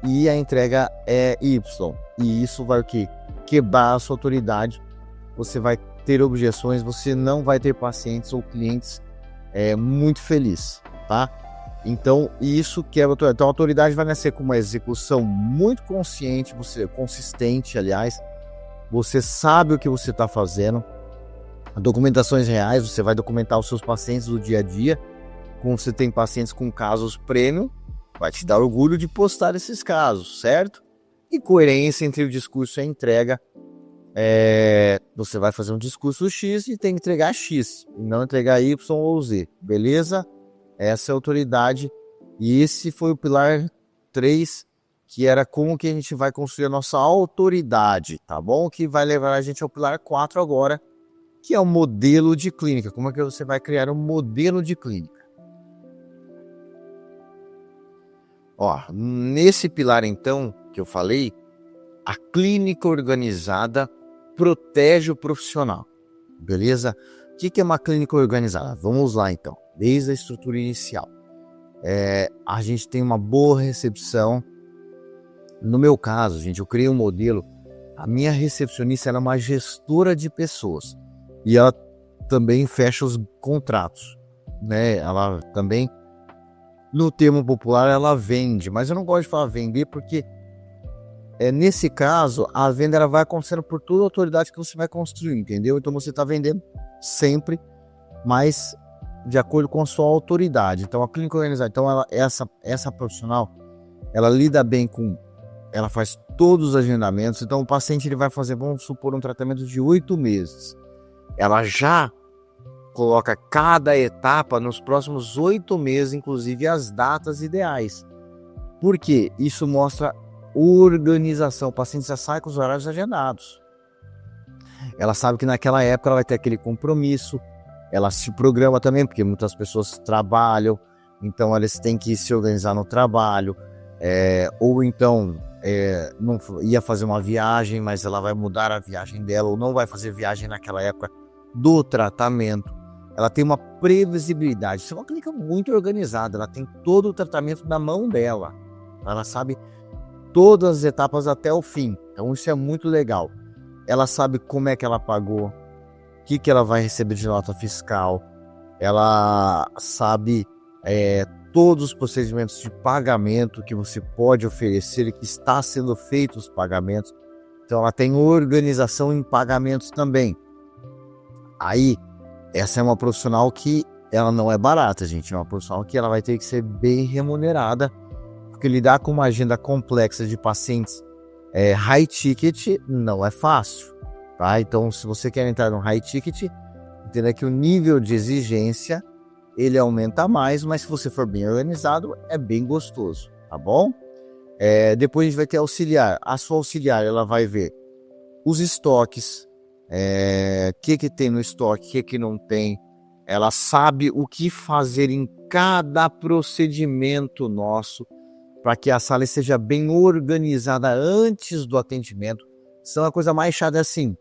e a entrega é Y, e isso vai o quê? Quebrar a sua autoridade, você vai ter objeções, você não vai ter pacientes ou clientes muito felizes, tá? Então, isso quebra a autoridade. Então, a autoridade vai nascer com uma execução muito consciente, consistente, aliás. Você sabe o que você está fazendo. Documentações reais, você vai documentar os seus pacientes do dia a dia. Como você tem pacientes com casos premium, vai te dar orgulho de postar esses casos, certo? E coerência entre o discurso e a entrega. Você vai fazer um discurso X e tem que entregar X, e não entregar Y ou Z, beleza? Essa é a autoridade, e esse foi o pilar 3, que era como que a gente vai construir a nossa autoridade, tá bom? Que vai levar a gente ao pilar 4 agora, que é o modelo de clínica. Como é que você vai criar um modelo de clínica? Ó, nesse pilar então, que eu falei, a clínica organizada protege o profissional, beleza? O que é uma clínica organizada? Vamos lá então. Desde a estrutura inicial, a gente tem uma boa recepção. No meu caso, gente, eu criei um modelo. A minha recepcionista ela é uma gestora de pessoas e ela também fecha os contratos, né? Ela também, no termo popular, ela vende, mas eu não gosto de falar vender porque nesse caso a venda ela vai acontecendo por toda a autoridade que você vai construir, entendeu? Então você está vendendo sempre, mas de acordo com a sua autoridade. Então a clínica organizada, então essa profissional, ela lida bem ela faz todos os agendamentos. Então o paciente ele vai fazer, vamos supor, um tratamento de 8 meses. Ela já coloca cada etapa nos próximos 8 meses, inclusive as datas ideais. Por quê? Isso mostra organização. O paciente já sai com os horários agendados. Ela sabe que naquela época ela vai ter aquele compromisso. Ela se programa também, porque muitas pessoas trabalham, então eles têm que se organizar no trabalho, ou então não ia fazer uma viagem, mas ela vai mudar a viagem dela, ou não vai fazer viagem naquela época do tratamento. Ela tem uma previsibilidade. Isso é uma clínica muito organizada, ela tem todo o tratamento na mão dela, ela sabe todas as etapas até o fim, então isso é muito legal. Ela sabe como é que ela pagou, o que ela vai receber de nota fiscal, ela sabe todos os procedimentos de pagamento que você pode oferecer e que está sendo feito os pagamentos. Então ela tem organização em pagamentos também. Aí, essa é uma profissional que ela não é barata, gente. É uma profissional que ela vai ter que ser bem remunerada, porque lidar com uma agenda complexa de pacientes high ticket não é fácil. Tá? Então, se você quer entrar no high ticket, entenda que o nível de exigência ele aumenta mais, mas se você for bem organizado, é bem gostoso, tá bom? Depois a gente vai ter auxiliar. A sua auxiliar, ela vai ver os estoques, que tem no estoque, que não tem. Ela sabe o que fazer em cada procedimento nosso para que a sala seja bem organizada antes do atendimento. Senão a coisa mais chata é assim,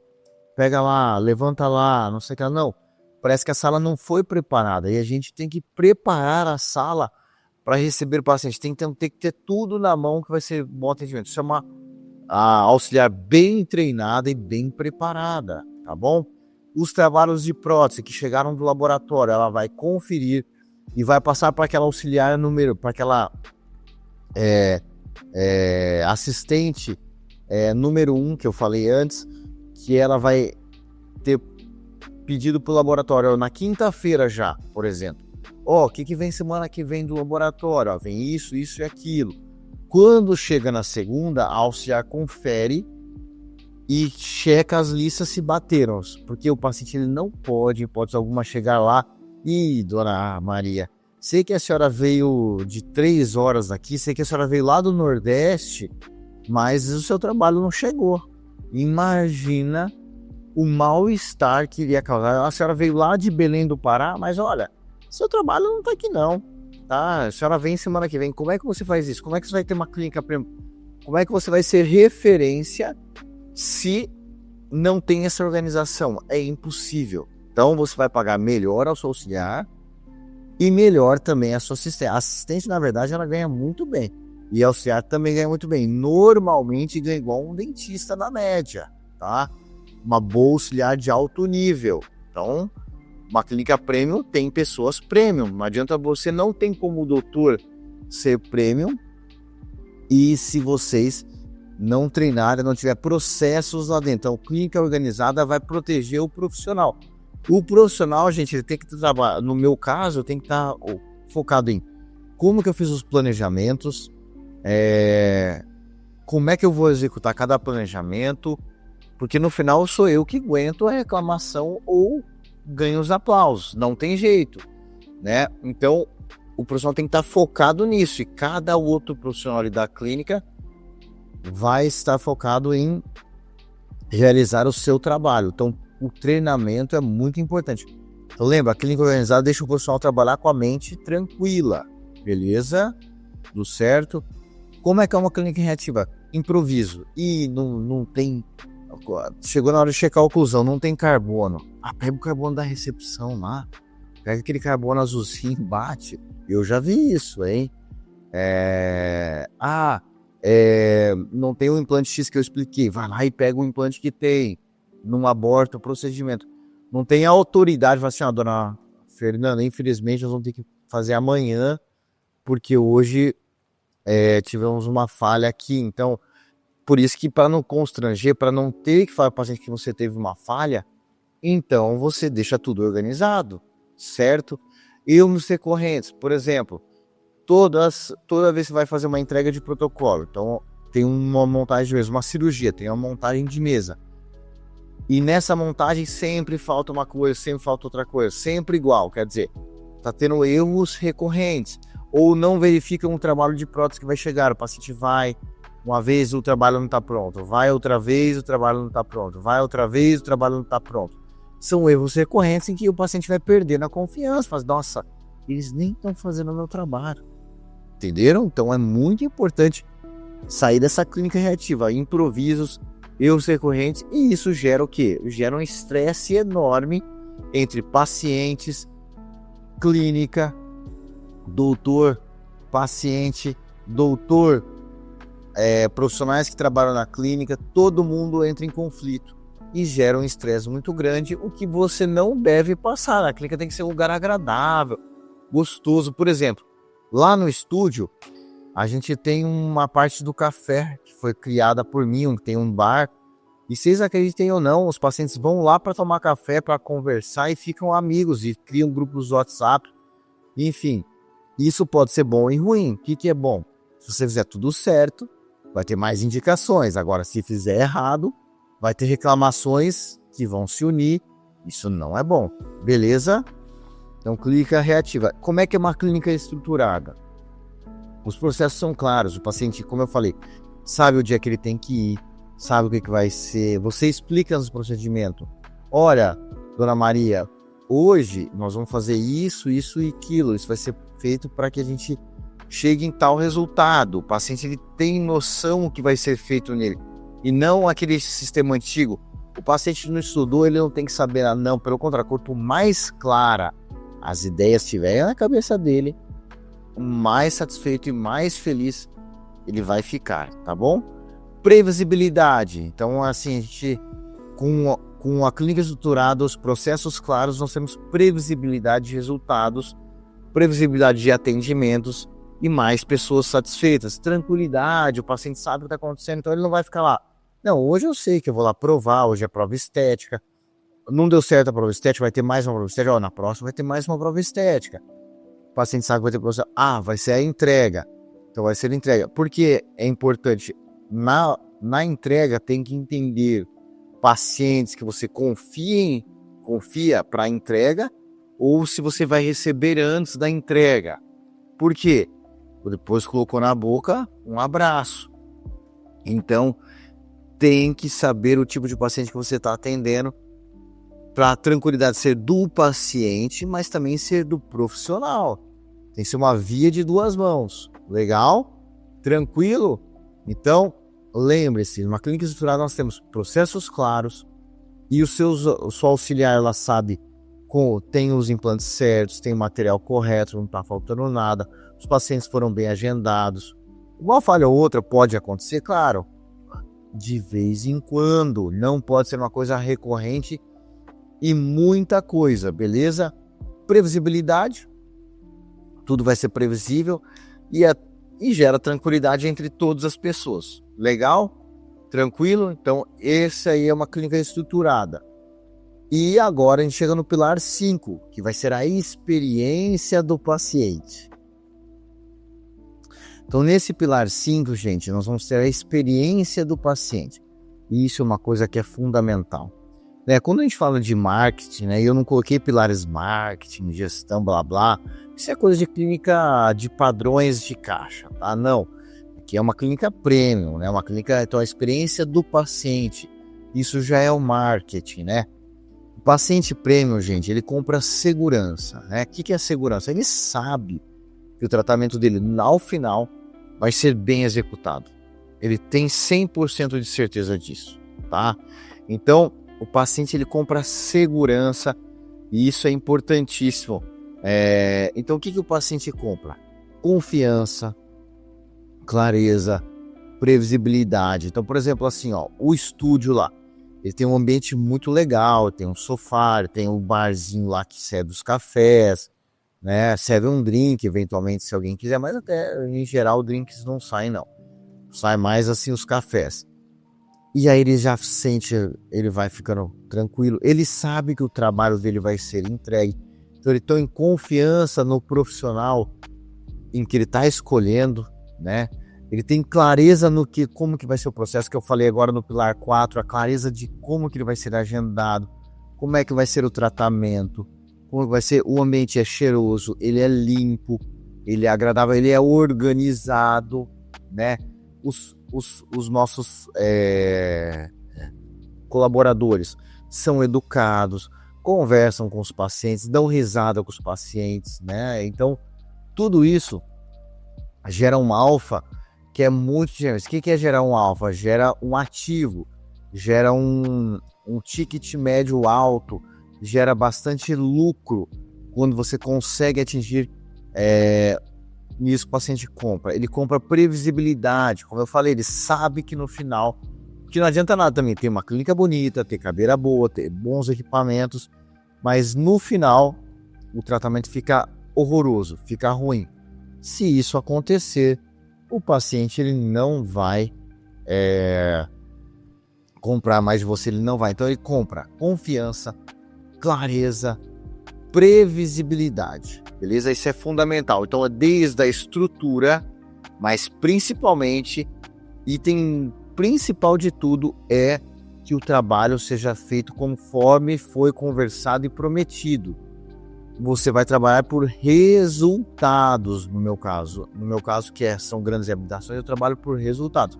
pega lá, levanta lá, não sei o que, não. Parece que a sala não foi preparada e a gente tem que preparar a sala para receber o paciente. Tem que ter tudo na mão que vai ser bom atendimento. Isso é uma auxiliar bem treinada e bem preparada, tá bom? Os trabalhos de prótese que chegaram do laboratório, ela vai conferir e vai passar para aquela auxiliar para aquela assistente número 1 que eu falei antes, que ela vai ter pedido para o laboratório na quinta-feira já, por exemplo. O que vem semana que vem do laboratório? Vem isso e aquilo. Quando chega na segunda, a auxiliar confere e checa as listas se bateram, porque o paciente ele não pode, em hipótese alguma, chegar lá e, dona Maria, sei que a senhora veio de 3 horas aqui, sei que a senhora veio lá do Nordeste, mas o seu trabalho não chegou. Imagina o mal-estar que iria causar. A senhora veio lá de Belém do Pará, mas olha, seu trabalho não tá aqui não, tá? A senhora vem semana que vem, como é que você faz isso? Como é que você vai ter uma clínica premium? Como é que você vai ser referência se não tem essa organização? É impossível. Então você vai pagar melhor ao seu auxiliar e melhor também a sua assistente. A assistente, na verdade, ela ganha muito bem. E a auxiliar também ganha muito bem. Normalmente ganha igual um dentista na média, tá? Uma boa auxiliar de alto nível. Então, uma clínica premium tem pessoas premium. Não adianta, você não tem como o doutor ser premium e se vocês não treinarem, não tiver processos lá dentro. Então, clínica organizada vai proteger o profissional. O profissional, gente, ele tem que trabalhar. No meu caso, eu tenho que estar focado em como que eu fiz os planejamentos, como é que eu vou executar cada planejamento, porque no final sou eu que aguento a reclamação ou ganho os aplausos, não tem jeito, né? Então, o profissional tem que estar focado nisso e cada outro profissional ali da clínica vai estar focado em realizar o seu trabalho. Então, o treinamento é muito importante. Então, lembra, a clínica organizada deixa o profissional trabalhar com a mente tranquila, beleza? Tudo certo? Como é que é uma clínica reativa? Improviso. E não tem... Chegou na hora de checar a oclusão, não tem carbono. Pega o carbono da recepção lá. Pega aquele carbono azulzinho e bate. Eu já vi isso, hein? Não tem o implante X que eu expliquei. Vai lá e pega o implante que tem. Não aborta o procedimento. Não tem a autoridade. Fala assim, dona Fernanda, infelizmente nós vamos ter que fazer amanhã, porque hoje tivemos uma falha aqui. Então, por isso que para não constranger, para não ter que falar para o paciente que você teve uma falha, então você deixa tudo organizado, certo? Erros recorrentes, por exemplo, toda vez que você vai fazer uma entrega de protocolo, então tem uma montagem de mesa, uma cirurgia, tem uma montagem de mesa. E nessa montagem sempre falta uma coisa, sempre falta outra coisa, sempre igual, quer dizer, tá tendo erros recorrentes, ou não verifica um trabalho de prótese que vai chegar, o paciente vai, uma vez o trabalho não está pronto, vai outra vez o trabalho não está pronto, vai outra vez o trabalho não está pronto. São erros recorrentes em que o paciente vai perdendo a confiança, faz, nossa, eles nem estão fazendo o meu trabalho. Entenderam? Então é muito importante sair dessa clínica reativa, improvisos, erros recorrentes, e isso gera o quê? Gera um estresse enorme entre pacientes, clínica, doutor, paciente, doutor, profissionais que trabalham na clínica, todo mundo entra em conflito e gera um estresse muito grande, o que você não deve passar. A clínica tem que ser um lugar agradável, gostoso. Por exemplo, lá no estúdio, a gente tem uma parte do café que foi criada por mim, tem um bar, e vocês acreditem ou não, os pacientes vão lá para tomar café, para conversar e ficam amigos e criam grupos do WhatsApp. Enfim, isso pode ser bom e ruim. O que é bom? Se você fizer tudo certo, vai ter mais indicações. Agora, se fizer errado, vai ter reclamações que vão se unir. Isso não é bom. Beleza? Então, clínica reativa. Como é que é uma clínica estruturada? Os processos são claros, o paciente, como eu falei, sabe o dia que ele tem que ir, sabe o que vai ser, você explica os procedimentos. Olha, dona Maria, hoje nós vamos fazer isso, isso e aquilo, isso vai ser feito para que a gente chegue em tal resultado. O paciente ele tem noção do que vai ser feito nele, e não aquele sistema antigo. O paciente não estudou, ele não tem que saber, não, pelo contrário, quanto mais clara as ideias tiverem na cabeça dele, mais satisfeito e mais feliz ele vai ficar, tá bom? Previsibilidade. Então, assim, a gente, com a clínica estruturada, os processos claros, nós temos previsibilidade de resultados, previsibilidade de atendimentos e mais pessoas satisfeitas. Tranquilidade, o paciente sabe o que está acontecendo, então ele não vai ficar lá. Não, hoje eu sei que eu vou lá provar, hoje é prova estética. Não deu certo a prova estética, vai ter mais uma prova estética. Na próxima vai ter mais uma prova estética. O paciente sabe que vai ter prova estética. Vai ser a entrega. Então vai ser a entrega. Porque é importante, na entrega tem que entender pacientes que você confia para a entrega, ou se você vai receber antes da entrega. Por quê? Depois colocou na boca, um abraço. Então, tem que saber o tipo de paciente que você está atendendo, para a tranquilidade ser do paciente, mas também ser do profissional. Tem que ser uma via de duas mãos. Legal? Tranquilo? Então, lembre-se, numa clínica estruturada nós temos processos claros e o sua auxiliar, ela sabe, tem os implantes certos, tem o material correto, não está faltando nada, os pacientes foram bem agendados. Uma falha ou outra pode acontecer, claro, de vez em quando, não pode ser uma coisa recorrente e muita coisa, beleza? Previsibilidade, tudo vai ser previsível e gera tranquilidade entre todas as pessoas. Legal? Tranquilo? Então, essa aí é uma clínica estruturada. E agora a gente chega no pilar 5, que vai ser a experiência do paciente. Então, nesse pilar 5, gente, nós vamos ter a experiência do paciente. E isso é uma coisa que é fundamental. Quando a gente fala de marketing, eu não coloquei pilares marketing, gestão, blá blá, isso é coisa de clínica de padrões de caixa, tá? Não, aqui é uma clínica premium, uma clínica, então a experiência do paciente, isso já é o marketing, O paciente premium, gente, ele compra segurança, O que é a segurança? Ele sabe que o tratamento dele, ao final, vai ser bem executado. Ele tem 100% de certeza disso, tá? Então, o paciente ele compra segurança e isso é importantíssimo. Então, o que o paciente compra? Confiança, clareza, previsibilidade. Então, por exemplo, assim, o estúdio lá, ele tem um ambiente muito legal, tem um sofá, tem um barzinho lá que serve os cafés, serve um drink, eventualmente, se alguém quiser, mas até, em geral, drinks não saem, não. Sai mais, assim, os cafés. E aí ele já sente, ele vai ficando tranquilo, ele sabe que o trabalho dele vai ser entregue, então ele está em confiança no profissional em que ele está escolhendo, Ele tem clareza no como que vai ser o processo, que eu falei agora no pilar 4, a clareza de como que ele vai ser agendado, como é que vai ser o tratamento, como vai ser, o ambiente é cheiroso, ele é limpo, ele é agradável, ele é organizado, Os nossos colaboradores são educados, conversam com os pacientes, dão risada com os pacientes, Então, tudo isso gera um alfa que é muito generoso. O que é gerar um alfa? Gera um ativo, gera um ticket médio alto, gera bastante lucro quando você consegue atingir nisso que o paciente compra. Ele compra previsibilidade, como eu falei, ele sabe que no final, que não adianta nada também ter uma clínica bonita, ter cadeira boa, ter bons equipamentos, mas no final o tratamento fica horroroso, fica ruim. Se isso acontecer, o paciente ele não vai comprar mais de você, ele não vai. Então ele compra confiança, clareza, previsibilidade, beleza? Isso é fundamental. Então é desde a estrutura, mas principalmente, item principal de tudo é que o trabalho seja feito conforme foi conversado e prometido. você vai trabalhar por resultados, no meu caso. No meu caso, são grandes reabilitações, eu trabalho por resultados.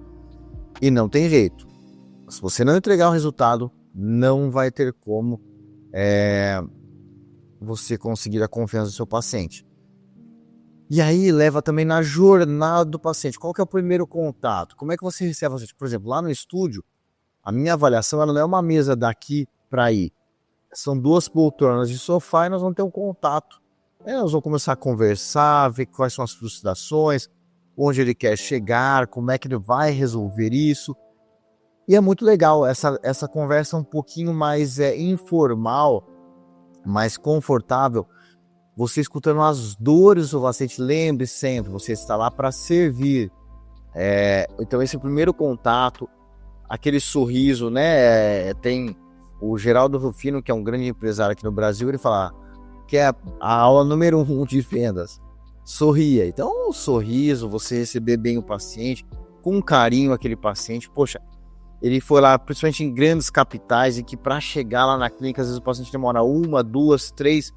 E não tem jeito. Se você não entregar o resultado, não vai ter como você conseguir a confiança do seu paciente. E aí leva também na jornada do paciente. Qual que é o primeiro contato? Como é que você recebe o paciente? Por exemplo, lá no estúdio, a minha avaliação ela não é uma mesa daqui para aí. São 2 poltronas de sofá e nós vamos ter um contato. Nós vamos começar a conversar, ver quais são as frustrações, onde ele quer chegar, como é que ele vai resolver isso. E é muito legal essa conversa um pouquinho mais informal, mais confortável. Você escutando as dores do paciente, lembre sempre, você está lá para servir. Então esse primeiro contato, aquele sorriso, né? Tem o Geraldo Rufino, que é um grande empresário aqui no Brasil, ele fala que é a aula número 1 de vendas. Sorria. Então, o sorriso, você receber bem o paciente, com carinho aquele paciente. Poxa, ele foi lá, principalmente em grandes capitais, e que para chegar lá na clínica, às vezes o paciente demora 1, 2, 3.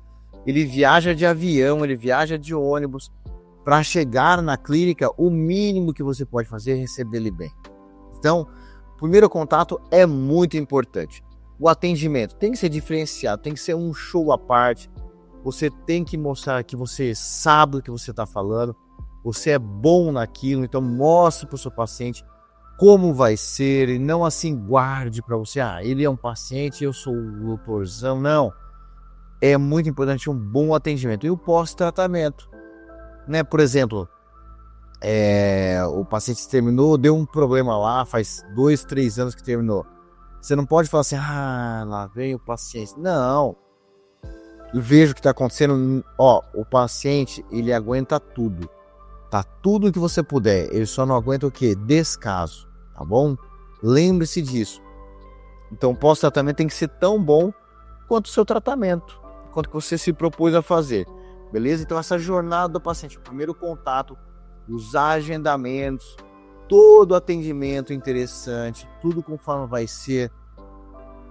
Ele viaja de avião, ele viaja de ônibus. Para chegar na clínica, o mínimo que você pode fazer é receber ele bem. Então, o primeiro contato é muito importante. O atendimento tem que ser diferenciado, tem que ser um show à parte. Você tem que mostrar que você sabe o que você está falando, você é bom naquilo, então mostre para o seu paciente como vai ser, e não assim guarde para você, ele é um paciente, eu sou o doutorzão, não. É muito importante um bom atendimento. E o pós-tratamento, né? Por exemplo, o paciente terminou, deu um problema lá, faz 2, 3 anos que terminou. Você não pode falar assim, lá vem o paciente. Não. Eu vejo o que está acontecendo. O paciente, ele aguenta tudo. Tá tudo que você puder. Ele só não aguenta o quê? Descaso. Tá bom? Lembre-se disso. Então, o pós-tratamento tem que ser tão bom quanto o seu tratamento. Quanto que você se propôs a fazer. Beleza? Então, essa jornada do paciente. O primeiro contato, os agendamentos, todo atendimento interessante, tudo conforme vai ser.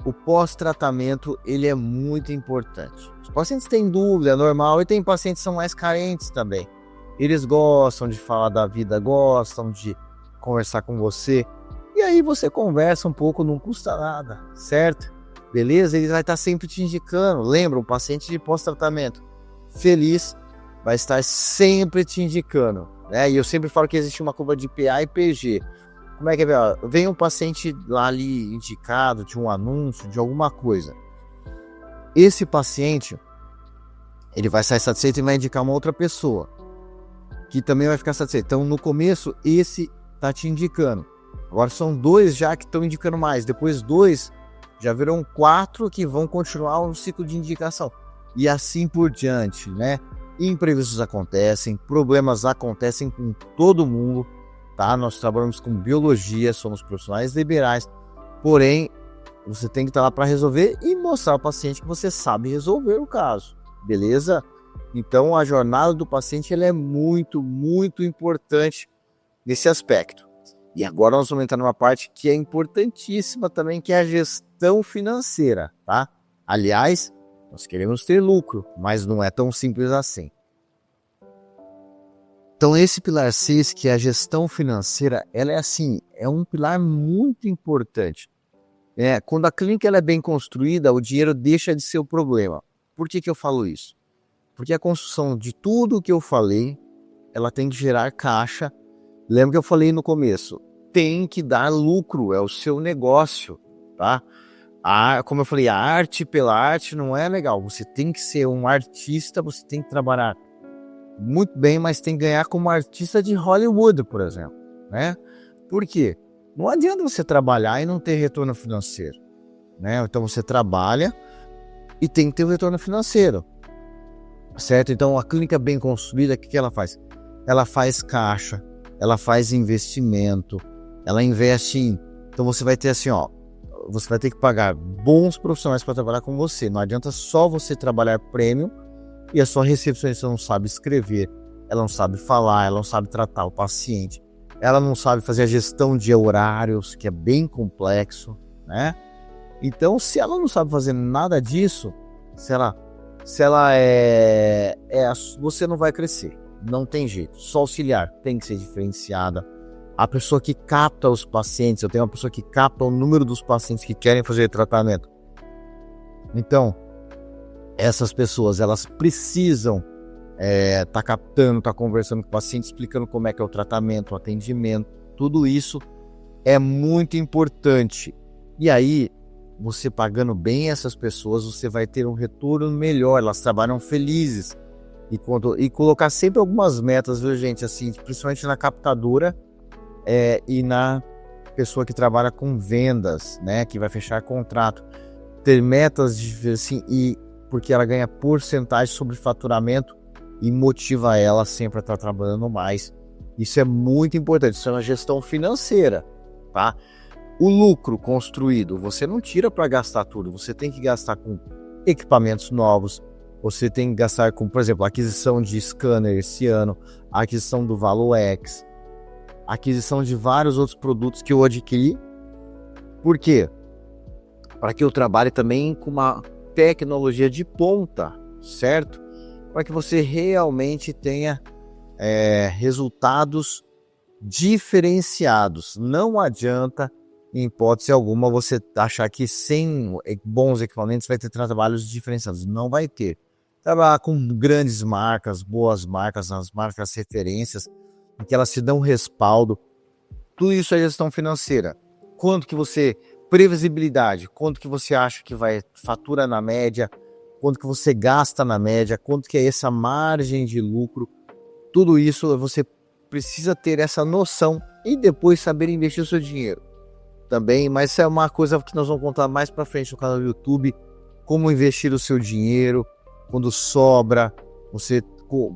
O pós-tratamento, ele é muito importante. Os pacientes têm dúvida, é normal, e tem pacientes que são mais carentes também. Eles gostam de falar da vida, gostam de conversar com você. E aí você conversa um pouco, não custa nada, certo? Beleza? Ele vai estar sempre te indicando. Lembra, um paciente de pós-tratamento feliz vai estar sempre te indicando. E eu sempre falo que existe uma curva de PA e PG. Como é que é? Vem um paciente lá ali indicado de um anúncio, de alguma coisa. Esse paciente, ele vai sair satisfeito e vai indicar uma outra pessoa, que também vai ficar satisfeito. Então, no começo, esse tá te indicando. Agora são 2 já que estão indicando mais. Depois 2, já viram 4 que vão continuar o ciclo de indicação. E assim por diante, né? Imprevistos acontecem, problemas acontecem com todo mundo. Tá? Nós trabalhamos com biologia, somos profissionais liberais, porém, você tem que estar lá para resolver e mostrar ao paciente que você sabe resolver o caso, beleza? Então, a jornada do paciente ela é muito, muito importante nesse aspecto. E agora nós vamos entrar numa parte que é importantíssima também, que é a gestão financeira, tá? Aliás, nós queremos ter lucro, mas não é tão simples assim. Então esse pilar 6, que é a gestão financeira, ela é um pilar muito importante. Quando a clínica ela é bem construída, o dinheiro deixa de ser o problema. Por que eu falo isso? Porque a construção de tudo o que eu falei, ela tem que gerar caixa. Lembra que eu falei no começo? Tem que dar lucro, é o seu negócio, tá? Como eu falei, a arte pela arte não é legal. Você tem que ser um artista, você tem que trabalhar muito bem, mas tem que ganhar como artista de Hollywood, por exemplo, né? Por quê? Não adianta você trabalhar e não ter retorno financeiro, né? Então você trabalha e tem que ter o retorno financeiro, certo? Então a clínica bem construída, o que ela faz? Ela faz caixa, ela faz investimento, ela investe em... Então você vai ter assim, você vai ter que pagar bons profissionais para trabalhar com você. Não adianta só você trabalhar premium e a sua recepcionista não sabe escrever, ela não sabe falar, ela não sabe tratar o paciente, ela não sabe fazer a gestão de horários, que é bem complexo, né? Então, se ela não sabe fazer nada disso, se ela Se ela você não vai crescer, não tem jeito. Só auxiliar tem que ser diferenciada. A pessoa que capta os pacientes, eu tenho uma pessoa que capta o número dos pacientes que querem fazer tratamento. Então, essas pessoas, elas precisam tá captando, tá conversando com o paciente, explicando como é que é o tratamento, o atendimento, tudo isso é muito importante. E aí, você pagando bem essas pessoas, você vai ter um retorno melhor, elas trabalham felizes. E colocar sempre algumas metas, viu, gente? Assim, principalmente na captadora e na pessoa que trabalha com vendas, né? Que vai fechar contrato. Ter metas, assim, porque ela ganha porcentagem sobre faturamento e motiva ela sempre a estar trabalhando mais. Isso é muito importante, isso é uma gestão financeira, tá? O lucro construído, você não tira para gastar tudo, você tem que gastar com equipamentos novos, você tem que gastar com, por exemplo, a aquisição de scanner esse ano, a aquisição do ValoX, a aquisição de vários outros produtos que eu adquiri. Por quê? Para que eu trabalhe também com uma tecnologia de ponta, certo? Para que você realmente tenha resultados diferenciados. Não adianta, em hipótese alguma, você achar que sem bons equipamentos vai ter trabalhos diferenciados. Não vai ter. Trabalhar com grandes marcas, boas marcas, as marcas referências, em que elas te dão respaldo. Tudo isso é gestão financeira. Quanto que você... Previsibilidade, quanto que você acha que vai fatura na média, quanto que você gasta na média, quanto que é essa margem de lucro, tudo isso você precisa ter essa noção e depois saber investir o seu dinheiro também, mas isso é uma coisa que nós vamos contar mais para frente no canal do YouTube, como investir o seu dinheiro, quando sobra,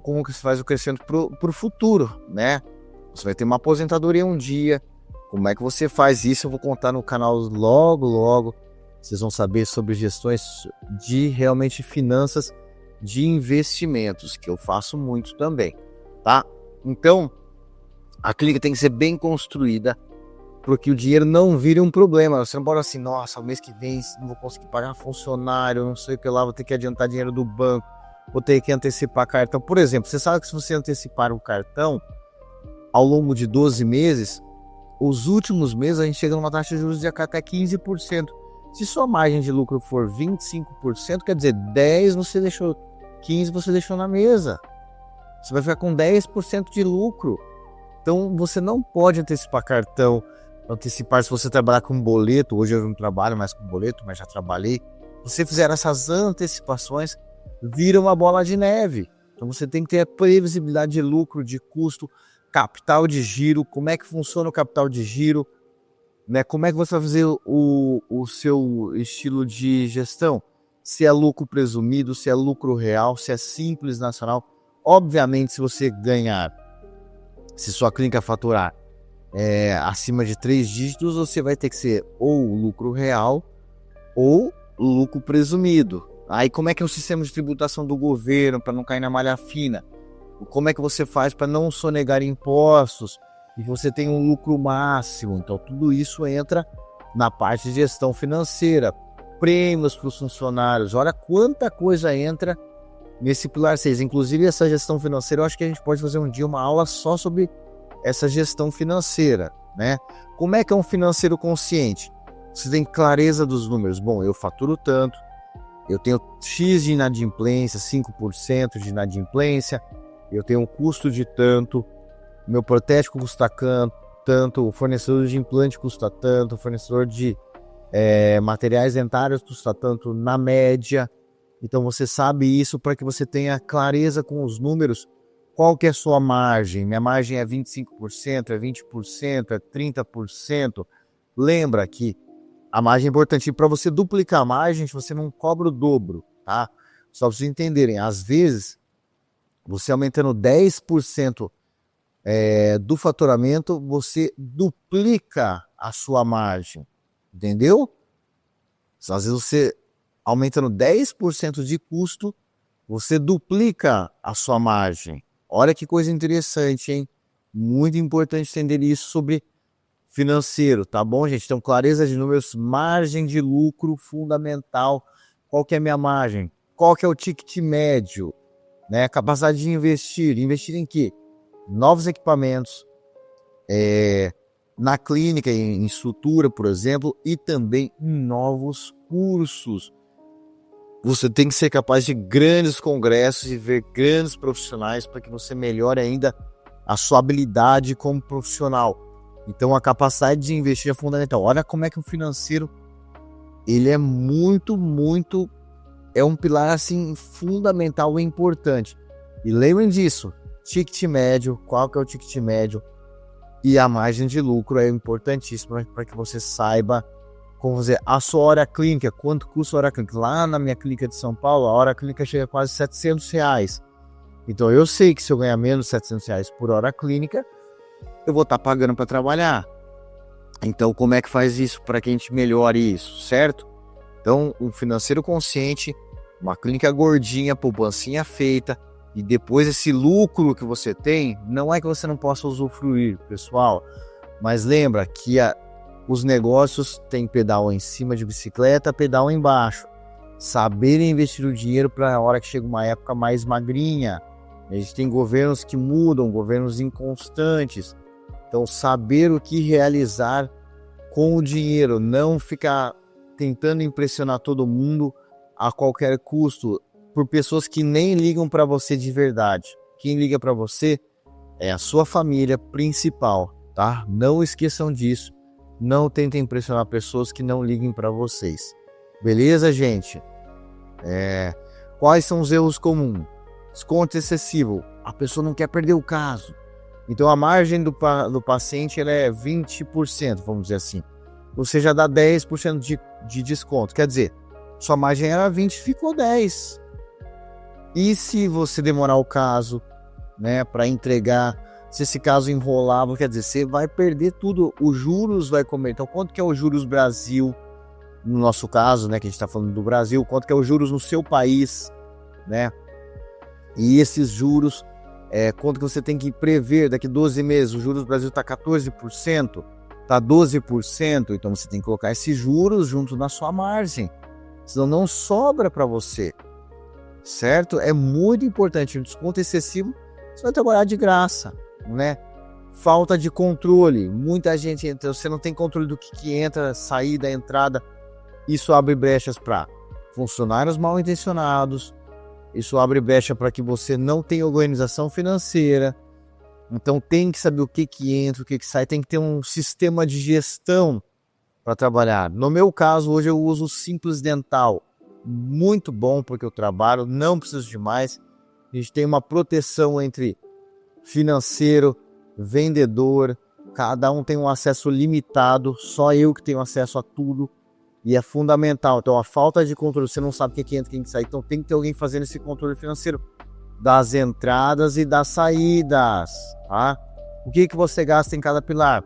como que você faz o crescimento para o futuro, né? Você vai ter uma aposentadoria um dia. Como é que você faz isso? Eu vou contar no canal logo. Vocês vão saber sobre gestões de realmente finanças de investimentos, que eu faço muito também, tá? Então, a clínica tem que ser bem construída para que o dinheiro não vire um problema. Você não pode assim, nossa, o mês que vem não vou conseguir pagar funcionário, não sei o que lá, vou ter que adiantar dinheiro do banco, vou ter que antecipar cartão. Por exemplo, você sabe que se você antecipar o cartão ao longo de 12 meses, os últimos meses a gente chega numa taxa de juros de até 15%. Se sua margem de lucro for 25%, quer dizer, 10 você deixou, 15 você deixou na mesa. Você vai ficar com 10% de lucro. Então você não pode antecipar cartão, antecipar se você trabalhar com boleto. Hoje eu não trabalho mais com boleto, mas já trabalhei. Se você fizer essas antecipações, vira uma bola de neve. Então você tem que ter a previsibilidade de lucro, de custo, capital de giro, como é que funciona o capital de giro, né? Como é que você vai fazer o seu estilo de gestão? Se é lucro presumido, se é lucro real, se é simples nacional. Obviamente, se você ganhar, se sua clínica faturar acima de 3 dígitos, você vai ter que ser ou lucro real ou lucro presumido. Aí como é que é o sistema de tributação do governo para não cair na malha fina? Como é que você faz para não sonegar impostos e você tem um lucro máximo? Então tudo isso entra na parte de gestão financeira, prêmios para os funcionários. Olha quanta coisa entra nesse pilar 6. Inclusive essa gestão financeira, eu acho que a gente pode fazer um dia uma aula só sobre essa gestão financeira, né? Como é que é um financeiro consciente? Você tem clareza dos números. Bom, eu faturo tanto, eu tenho X de inadimplência, 5% de inadimplência, eu tenho um custo de tanto, meu protético custa tanto, o fornecedor de implante custa tanto, o fornecedor de materiais dentários custa tanto na média. Então você sabe isso para que você tenha clareza com os números. Qual que é a sua margem? Minha margem é 25%, é 20%, é 30%. Lembra que a margem é importante. Para você duplicar a margem, você não cobra o dobro, tá? Só para vocês entenderem, às vezes, você aumentando 10% do faturamento, você duplica a sua margem, entendeu? Às vezes você aumentando 10% de custo, você duplica a sua margem. Olha que coisa interessante, hein? Muito importante entender isso sobre financeiro, tá bom, gente? Então, clareza de números, margem de lucro fundamental. Qual que é a minha margem? qual que é o ticket médio, né? Capacidade de investir. Investir em quê? Novos equipamentos, na clínica, em estrutura, por exemplo, e também em novos cursos. Você tem que ser capaz de grandes congressos e ver grandes profissionais para que você melhore ainda a sua habilidade como profissional. Então a capacidade de investir é fundamental. Olha como é que o financeiro ele é é um pilar assim fundamental e importante. E lembrem disso, ticket médio, qual que é o ticket médio e a margem de lucro é importantíssima para que você saiba como fazer a sua hora clínica, quanto custa a hora clínica. Lá na minha clínica de São Paulo, a hora clínica chega a quase R$700. Então eu sei que se eu ganhar menos de R$700 por hora clínica, eu vou estar pagando para trabalhar. Então como é que faz isso para que a gente melhore isso, certo? Então um financeiro consciente, uma clínica gordinha, poupancinha feita, e depois esse lucro que você tem, não é que você não possa usufruir, pessoal, mas lembra que os negócios têm pedal em cima de bicicleta, pedal embaixo. Saber investir o dinheiro para a hora que chega uma época mais magrinha. A gente tem governos que mudam, governos inconstantes. Então, saber o que realizar com o dinheiro, não ficar tentando impressionar todo mundo a qualquer custo, por pessoas que nem ligam para você de verdade. Quem liga para você é a sua família principal, tá? Não esqueçam disso. Não tentem impressionar pessoas que não liguem para vocês. Beleza, gente? Quais são os erros comuns? Desconto excessivo. A pessoa não quer perder o caso. Então a margem do paciente ela é 20%, vamos dizer assim. Você já dá 10% de desconto. Quer dizer, sua margem era 20%, ficou 10%. E se você demorar o caso, né, para entregar, se esse caso enrolar, quer dizer, você vai perder tudo, os juros vai comer. Então, quanto que é o juros Brasil, no nosso caso, né, que a gente está falando do Brasil, quanto que é o juros no seu país, né? E esses juros, quanto que você tem que prever daqui 12 meses, o juros Brasil está 14%, está 12%, então você tem que colocar esses juros junto na sua margem, senão não sobra para você, certo? É muito importante, um desconto excessivo, você vai trabalhar de graça, né? Falta de controle, muita gente entra, você não tem controle do que entra, saída, entrada, isso abre brechas para funcionários mal intencionados, isso abre brecha para que você não tenha organização financeira. Então tem que saber o que entra, o que sai, tem que ter um sistema de gestão para trabalhar. No meu caso, hoje eu uso o Simples Dental, muito bom porque eu trabalho, não preciso de mais. A gente tem uma proteção entre financeiro, vendedor, cada um tem um acesso limitado, só eu que tenho acesso a tudo e é fundamental. Então a falta de controle, você não sabe o que entra, o que sai, então tem que ter alguém fazendo esse controle financeiro das entradas e das saídas, tá? O que você gasta em cada pilar?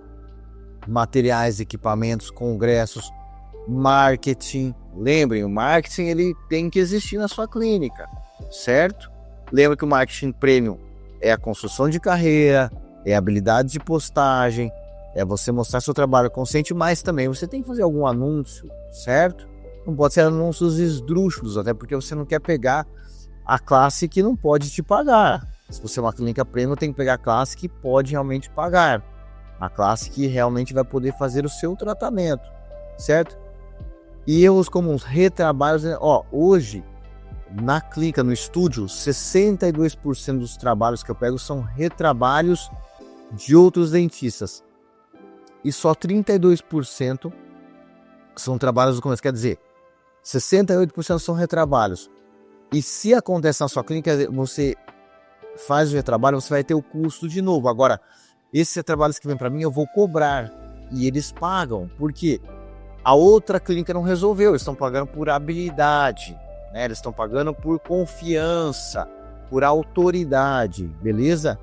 Materiais, equipamentos, congressos, marketing. Lembrem, o marketing ele tem que existir na sua clínica, certo? Lembra que o marketing premium é a construção de carreira, é a habilidade de postagem, é você mostrar seu trabalho consciente, mas também você tem que fazer algum anúncio, certo? Não pode ser anúncios esdrúxulos, até porque você não quer pegar a classe que não pode te pagar. Se você é uma clínica premium, tem que pegar a classe que pode realmente pagar, a classe que realmente vai poder fazer o seu tratamento, certo? E erros comuns, retrabalhos, hoje na clínica, no estúdio, 62% dos trabalhos que eu pego são retrabalhos de outros dentistas e só 32% são trabalhos do começo, quer dizer, 68% são retrabalhos. E se acontece na sua clínica, você faz o retrabalho, você vai ter o custo de novo. Agora, esses retrabalhos que vêm para mim, eu vou cobrar e eles pagam, porque a outra clínica não resolveu, eles estão pagando por habilidade, né? Eles estão pagando por confiança, por autoridade, beleza?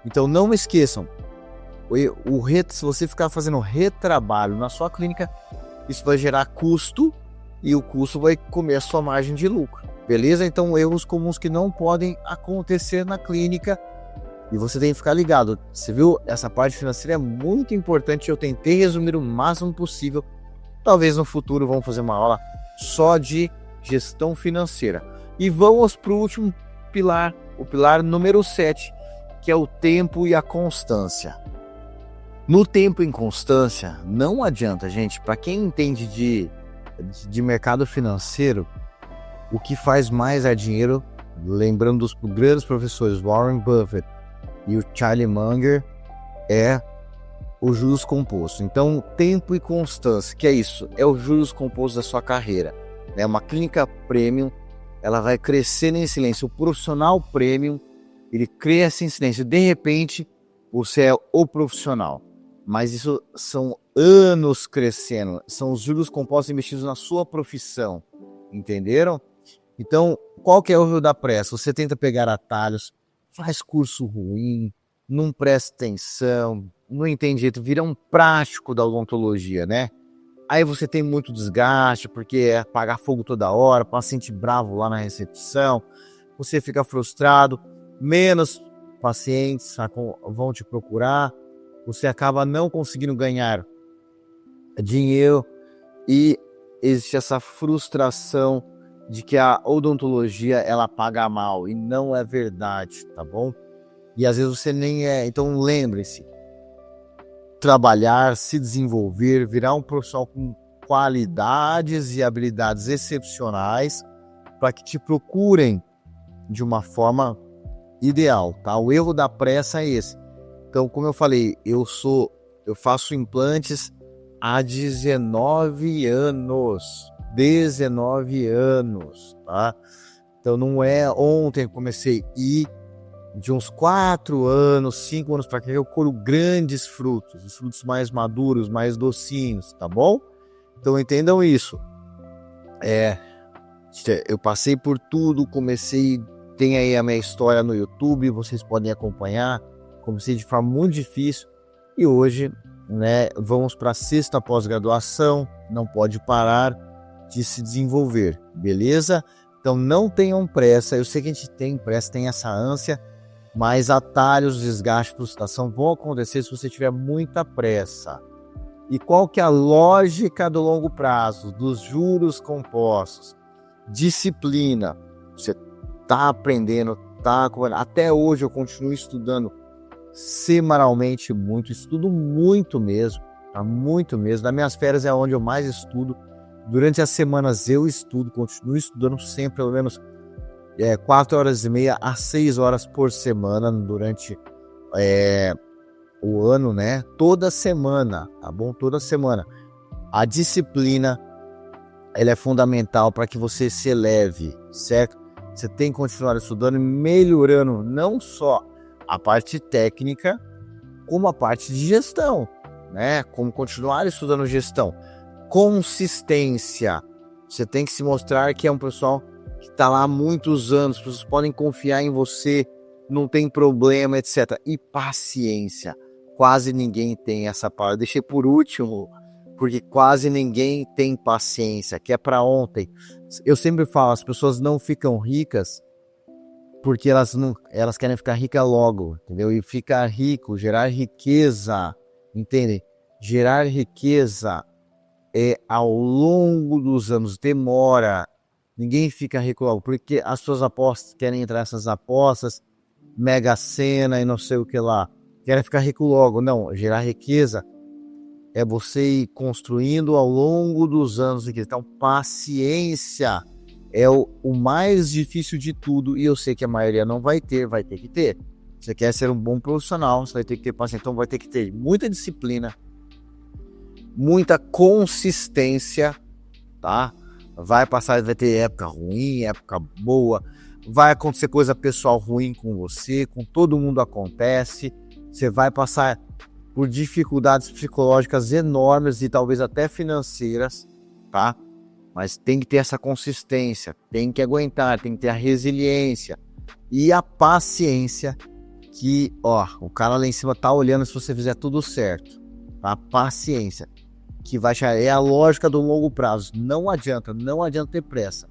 Então não me esqueçam, se você ficar fazendo retrabalho na sua clínica, isso vai gerar custo e o custo vai comer a sua margem de lucro, beleza? Então erros comuns que não podem acontecer na clínica e você tem que ficar ligado. Você viu? Essa parte financeira é muito importante, eu tentei resumir o máximo possível. Talvez no futuro vamos fazer uma aula só de gestão financeira. E vamos para o último pilar, o pilar número 7, que é o tempo e a constância. No tempo e constância, não adianta, gente, para quem entende de mercado financeiro, o que faz mais é dinheiro, lembrando dos grandes professores Warren Buffett e o Charlie Munger, é o juros composto. Então, tempo e constância, que é isso? É o juros composto da sua carreira. É uma clínica premium, ela vai crescer em silêncio. O profissional premium, ele cresce em silêncio. De repente, você é o profissional. Mas isso são anos crescendo. São os juros compostos investidos na sua profissão. Entenderam? Então, qual que é o erro da pressa? Você tenta pegar atalhos, faz curso ruim, não presta atenção, não entende jeito, vira um prático da odontologia, né? Aí você tem muito desgaste, porque é apagar fogo toda hora, paciente bravo lá na recepção, você fica frustrado, menos pacientes vão te procurar, você acaba não conseguindo ganhar dinheiro e existe essa frustração de que a odontologia ela paga mal, e não é verdade, tá bom? E às vezes você nem é. Então lembre-se, trabalhar, se desenvolver, virar um profissional com qualidades e habilidades excepcionais para que te procurem de uma forma ideal, tá? O erro da pressa é esse. Então, como eu falei, eu faço implantes há 19 anos. 19 anos, tá? Então não é ontem que comecei e de uns 4 anos, 5 anos para cá eu colho grandes frutos, os frutos mais maduros, mais docinhos, tá bom? Então entendam isso. Eu passei por tudo, tem aí a minha história no YouTube, vocês podem acompanhar. Comecei de forma muito difícil e hoje, né, vamos para a 6ª pós-graduação, não pode parar de se desenvolver, beleza? Então não tenham pressa, eu sei que a gente tem pressa, tem essa ânsia, mas atalhos, desgaste, frustração vão acontecer se você tiver muita pressa. E qual que é a lógica do longo prazo, dos juros compostos? Disciplina. Você está aprendendo, até hoje eu continuo estudando semanalmente muito, estudo muito mesmo, tá? Muito mesmo. Nas minhas férias é onde eu mais estudo. Durante as semanas eu estudo, continuo estudando sempre, pelo menos 4 horas e meia a 6 horas por semana durante o ano, né? Toda semana, tá bom? Toda semana. A disciplina, ela é fundamental para que você se eleve, certo? Você tem que continuar estudando e melhorando não só a parte técnica, como a parte de gestão, né? Como continuar estudando gestão. Consistência. Você tem que se mostrar que é um pessoal que está lá há muitos anos, as pessoas podem confiar em você, não tem problema, etc. E paciência. Quase ninguém tem essa palavra. Deixei por último, porque quase ninguém tem paciência, que é para ontem. Eu sempre falo, as pessoas não ficam ricas porque elas querem ficar ricas logo, entendeu? E ficar rico, gerar riqueza, entende? Gerar riqueza ao longo dos anos, demora. Ninguém fica rico logo, porque as suas apostas querem entrar nessas apostas, Mega Sena e não sei o que lá. Querem ficar rico logo. Não, gerar riqueza é você ir construindo ao longo dos anos. Então, paciência é o mais difícil de tudo, e eu sei que a maioria não vai ter que ter. Você quer ser um bom profissional, você vai ter que ter paciência, então vai ter que ter muita disciplina, muita consistência, tá? Vai ter época ruim, época boa, vai acontecer coisa pessoal ruim com você, com todo mundo acontece, você vai passar por dificuldades psicológicas enormes e talvez até financeiras, tá? Mas tem que ter essa consistência, tem que aguentar, tem que ter a resiliência e a paciência, que, o cara lá em cima tá olhando se você fizer tudo certo, tá? Paciência, que é a lógica do longo prazo. Não adianta ter pressa.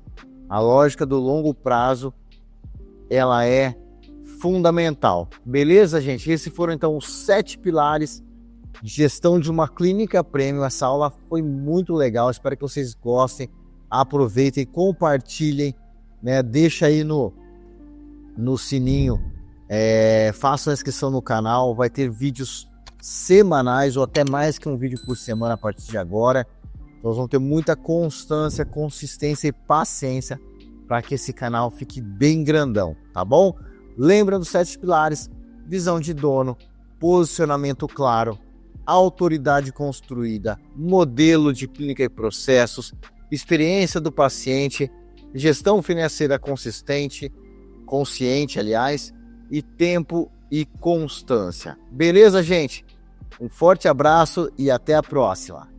A lógica do longo prazo, ela é fundamental. Beleza, gente? Esses foram então os 7 pilares de gestão de uma clínica premium. Essa aula foi muito legal, espero que vocês gostem, aproveitem, compartilhem né? Deixa aí no sininho, faça a inscrição no canal, vai ter vídeos semanais ou até mais que um vídeo por semana a partir de agora. Nós vamos ter muita constância, consistência e paciência para que esse canal fique bem grandão, tá bom? Lembra dos 7 pilares: visão de dono, posicionamento claro, autoridade construída, modelo de clínica e processos, experiência do paciente, gestão financeira consciente, aliás, e tempo e constância. Beleza, gente? Um forte abraço e até a próxima.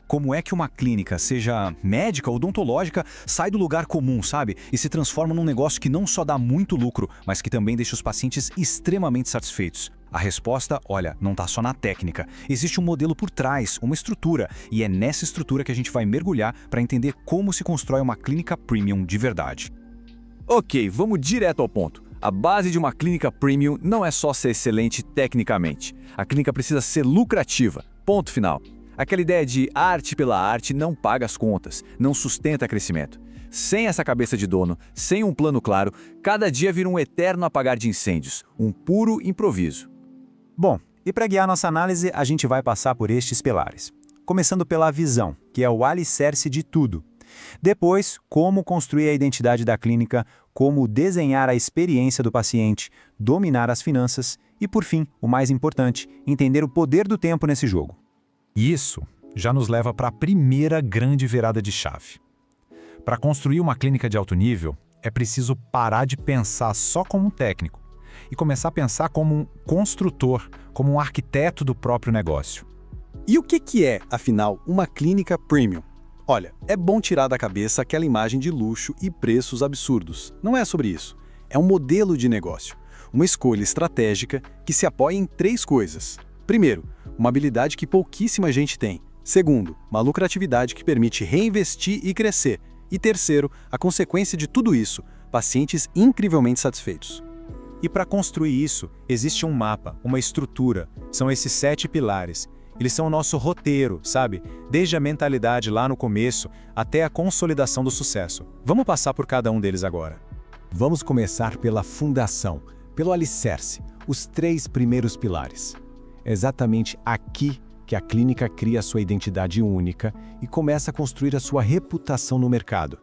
Como é que uma clínica, seja médica ou odontológica, sai do lugar comum, sabe? E se transforma num negócio que não só dá muito lucro, mas que também deixa os pacientes extremamente satisfeitos? A resposta, olha, não está só na técnica. Existe um modelo por trás, uma estrutura, e é nessa estrutura que a gente vai mergulhar para entender como se constrói uma clínica premium de verdade. Ok, vamos direto ao ponto. A base de uma clínica premium não é só ser excelente tecnicamente. A clínica precisa ser lucrativa. Ponto final. Aquela ideia de arte pela arte não paga as contas, não sustenta crescimento. Sem essa cabeça de dono, sem um plano claro, cada dia vira um eterno apagar de incêndios, um puro improviso. Bom, e para guiar nossa análise, a gente vai passar por estes pilares. Começando pela visão, que é o alicerce de tudo. Depois, como construir a identidade da clínica, como desenhar a experiência do paciente, dominar as finanças e, por fim, o mais importante, entender o poder do tempo nesse jogo. E isso já nos leva para a primeira grande virada de chave. Para construir uma clínica de alto nível, é preciso parar de pensar só como um técnico e começar a pensar como um construtor, como um arquiteto do próprio negócio. E o que é, afinal, uma clínica premium? Olha, é bom tirar da cabeça aquela imagem de luxo e preços absurdos. Não é sobre isso. É um modelo de negócio. Uma escolha estratégica que se apoia em 3 coisas. Primeiro, uma habilidade que pouquíssima gente tem. Segundo, uma lucratividade que permite reinvestir e crescer. E terceiro, a consequência de tudo isso, pacientes incrivelmente satisfeitos. E para construir isso, existe um mapa, uma estrutura. São esses 7 pilares. Eles são o nosso roteiro, sabe? Desde a mentalidade lá no começo até a consolidação do sucesso. Vamos passar por cada um deles agora. Vamos começar pela fundação, pelo alicerce, os 3 primeiros pilares. É exatamente aqui que a clínica cria a sua identidade única e começa a construir a sua reputação no mercado.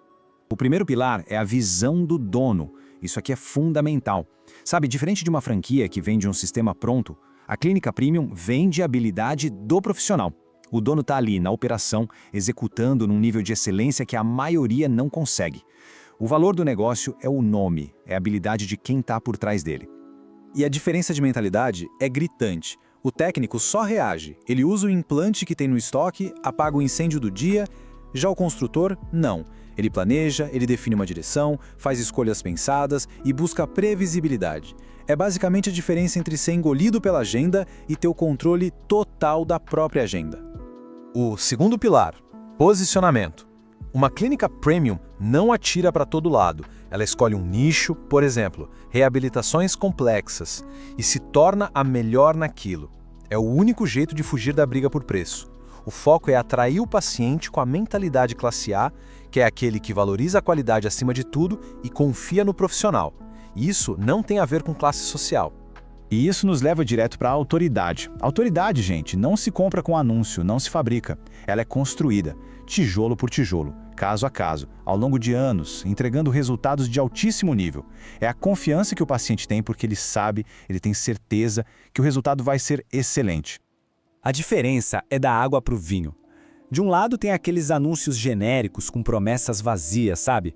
O primeiro pilar é a visão do dono. Isso aqui é fundamental. Sabe, diferente de uma franquia que vende um sistema pronto, a clínica premium vende a habilidade do profissional. O dono está ali na operação, executando num nível de excelência que a maioria não consegue. O valor do negócio é o nome, é a habilidade de quem está por trás dele. E a diferença de mentalidade é gritante. O técnico só reage, ele usa o implante que tem no estoque, apaga o incêndio do dia. Já o construtor, não. Ele planeja, ele define uma direção, faz escolhas pensadas e busca previsibilidade. É basicamente a diferença entre ser engolido pela agenda e ter o controle total da própria agenda. O segundo pilar, posicionamento. Uma clínica premium não atira para todo lado. Ela escolhe um nicho, por exemplo, reabilitações complexas, e se torna a melhor naquilo. É o único jeito de fugir da briga por preço. O foco é atrair o paciente com a mentalidade classe A, que é aquele que valoriza a qualidade acima de tudo e confia no profissional. Isso não tem a ver com classe social. E isso nos leva direto para a autoridade. Autoridade, gente, não se compra com anúncio, não se fabrica. Ela é construída, tijolo por tijolo, caso a caso, ao longo de anos, entregando resultados de altíssimo nível. É a confiança que o paciente tem porque ele sabe, ele tem certeza que o resultado vai ser excelente. A diferença é da água para o vinho. De um lado tem aqueles anúncios genéricos com promessas vazias, sabe?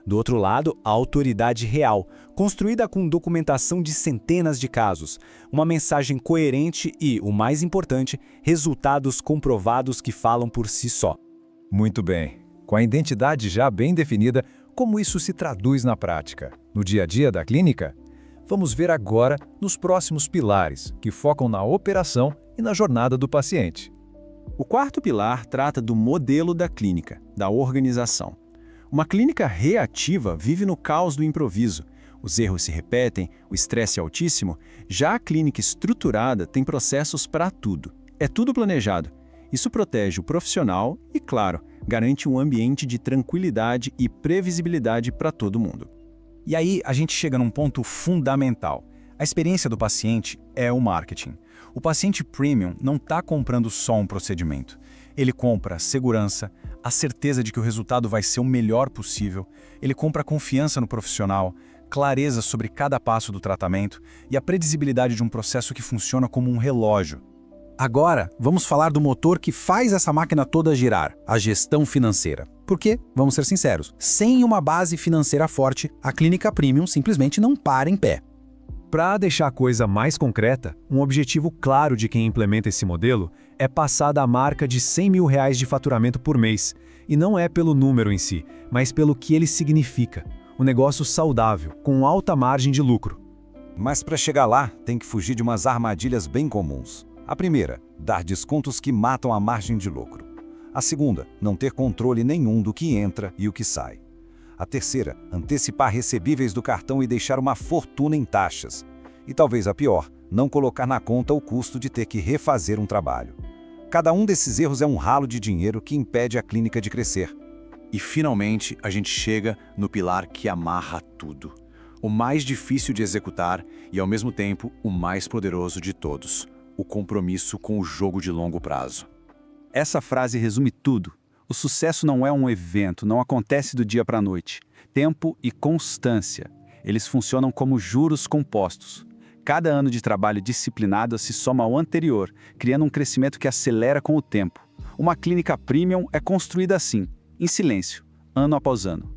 Do outro lado, a autoridade real, construída com documentação de centenas de casos, uma mensagem coerente e, o mais importante, resultados comprovados que falam por si só. Muito bem. Com a identidade já bem definida, como isso se traduz na prática? No dia a dia da clínica? Vamos ver agora nos próximos pilares, que focam na operação e na jornada do paciente. O quarto pilar trata do modelo da clínica, da organização. Uma clínica reativa vive no caos do improviso. Os erros se repetem, o estresse é altíssimo. Já a clínica estruturada tem processos para tudo. É tudo planejado. Isso protege o profissional e, claro, garante um ambiente de tranquilidade e previsibilidade para todo mundo. E aí a gente chega num ponto fundamental. A experiência do paciente é o marketing. O paciente premium não está comprando só um procedimento. Ele compra segurança, a certeza de que o resultado vai ser o melhor possível, ele compra confiança no profissional, clareza sobre cada passo do tratamento e a previsibilidade de um processo que funciona como um relógio. Agora, vamos falar do motor que faz essa máquina toda girar, a gestão financeira. Porque, vamos ser sinceros, sem uma base financeira forte, a clínica premium simplesmente não para em pé. Para deixar a coisa mais concreta, um objetivo claro de quem implementa esse modelo é passar da marca de R$100 mil de faturamento por mês. E não é pelo número em si, mas pelo que ele significa. Um negócio saudável, com alta margem de lucro. Mas para chegar lá, tem que fugir de umas armadilhas bem comuns. A primeira, dar descontos que matam a margem de lucro. A segunda, não ter controle nenhum do que entra e o que sai. A terceira, antecipar recebíveis do cartão e deixar uma fortuna em taxas. E talvez a pior, não colocar na conta o custo de ter que refazer um trabalho. Cada um desses erros é um ralo de dinheiro que impede a clínica de crescer. E finalmente a gente chega no pilar que amarra tudo. O mais difícil de executar e ao mesmo tempo o mais poderoso de todos. O compromisso com o jogo de longo prazo. Essa frase resume tudo. O sucesso não é um evento, não acontece do dia para a noite. Tempo e constância. Eles funcionam como juros compostos. Cada ano de trabalho disciplinado se soma ao anterior, criando um crescimento que acelera com o tempo. Uma clínica premium é construída assim, em silêncio, ano após ano.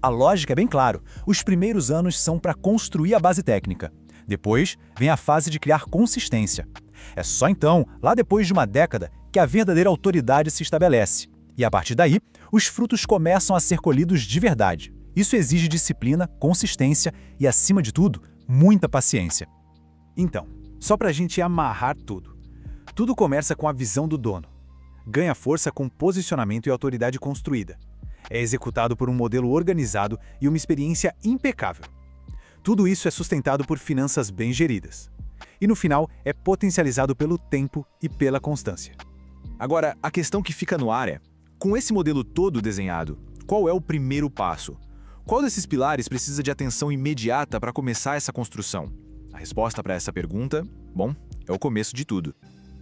A lógica é bem clara. Os primeiros anos são para construir a base técnica. Depois vem a fase de criar consistência. É só então, lá depois de uma década, que a verdadeira autoridade se estabelece. E a partir daí, os frutos começam a ser colhidos de verdade. Isso exige disciplina, consistência e, acima de tudo, muita paciência. Então, só para a gente amarrar tudo. Tudo começa com a visão do dono. Ganha força com posicionamento e autoridade construída. É executado por um modelo organizado e uma experiência impecável. Tudo isso é sustentado por finanças bem geridas. E no final, é potencializado pelo tempo e pela constância. Agora, a questão que fica no ar é, com esse modelo todo desenhado, qual é o primeiro passo? Qual desses pilares precisa de atenção imediata para começar essa construção? A resposta para essa pergunta, bom, é o começo de tudo.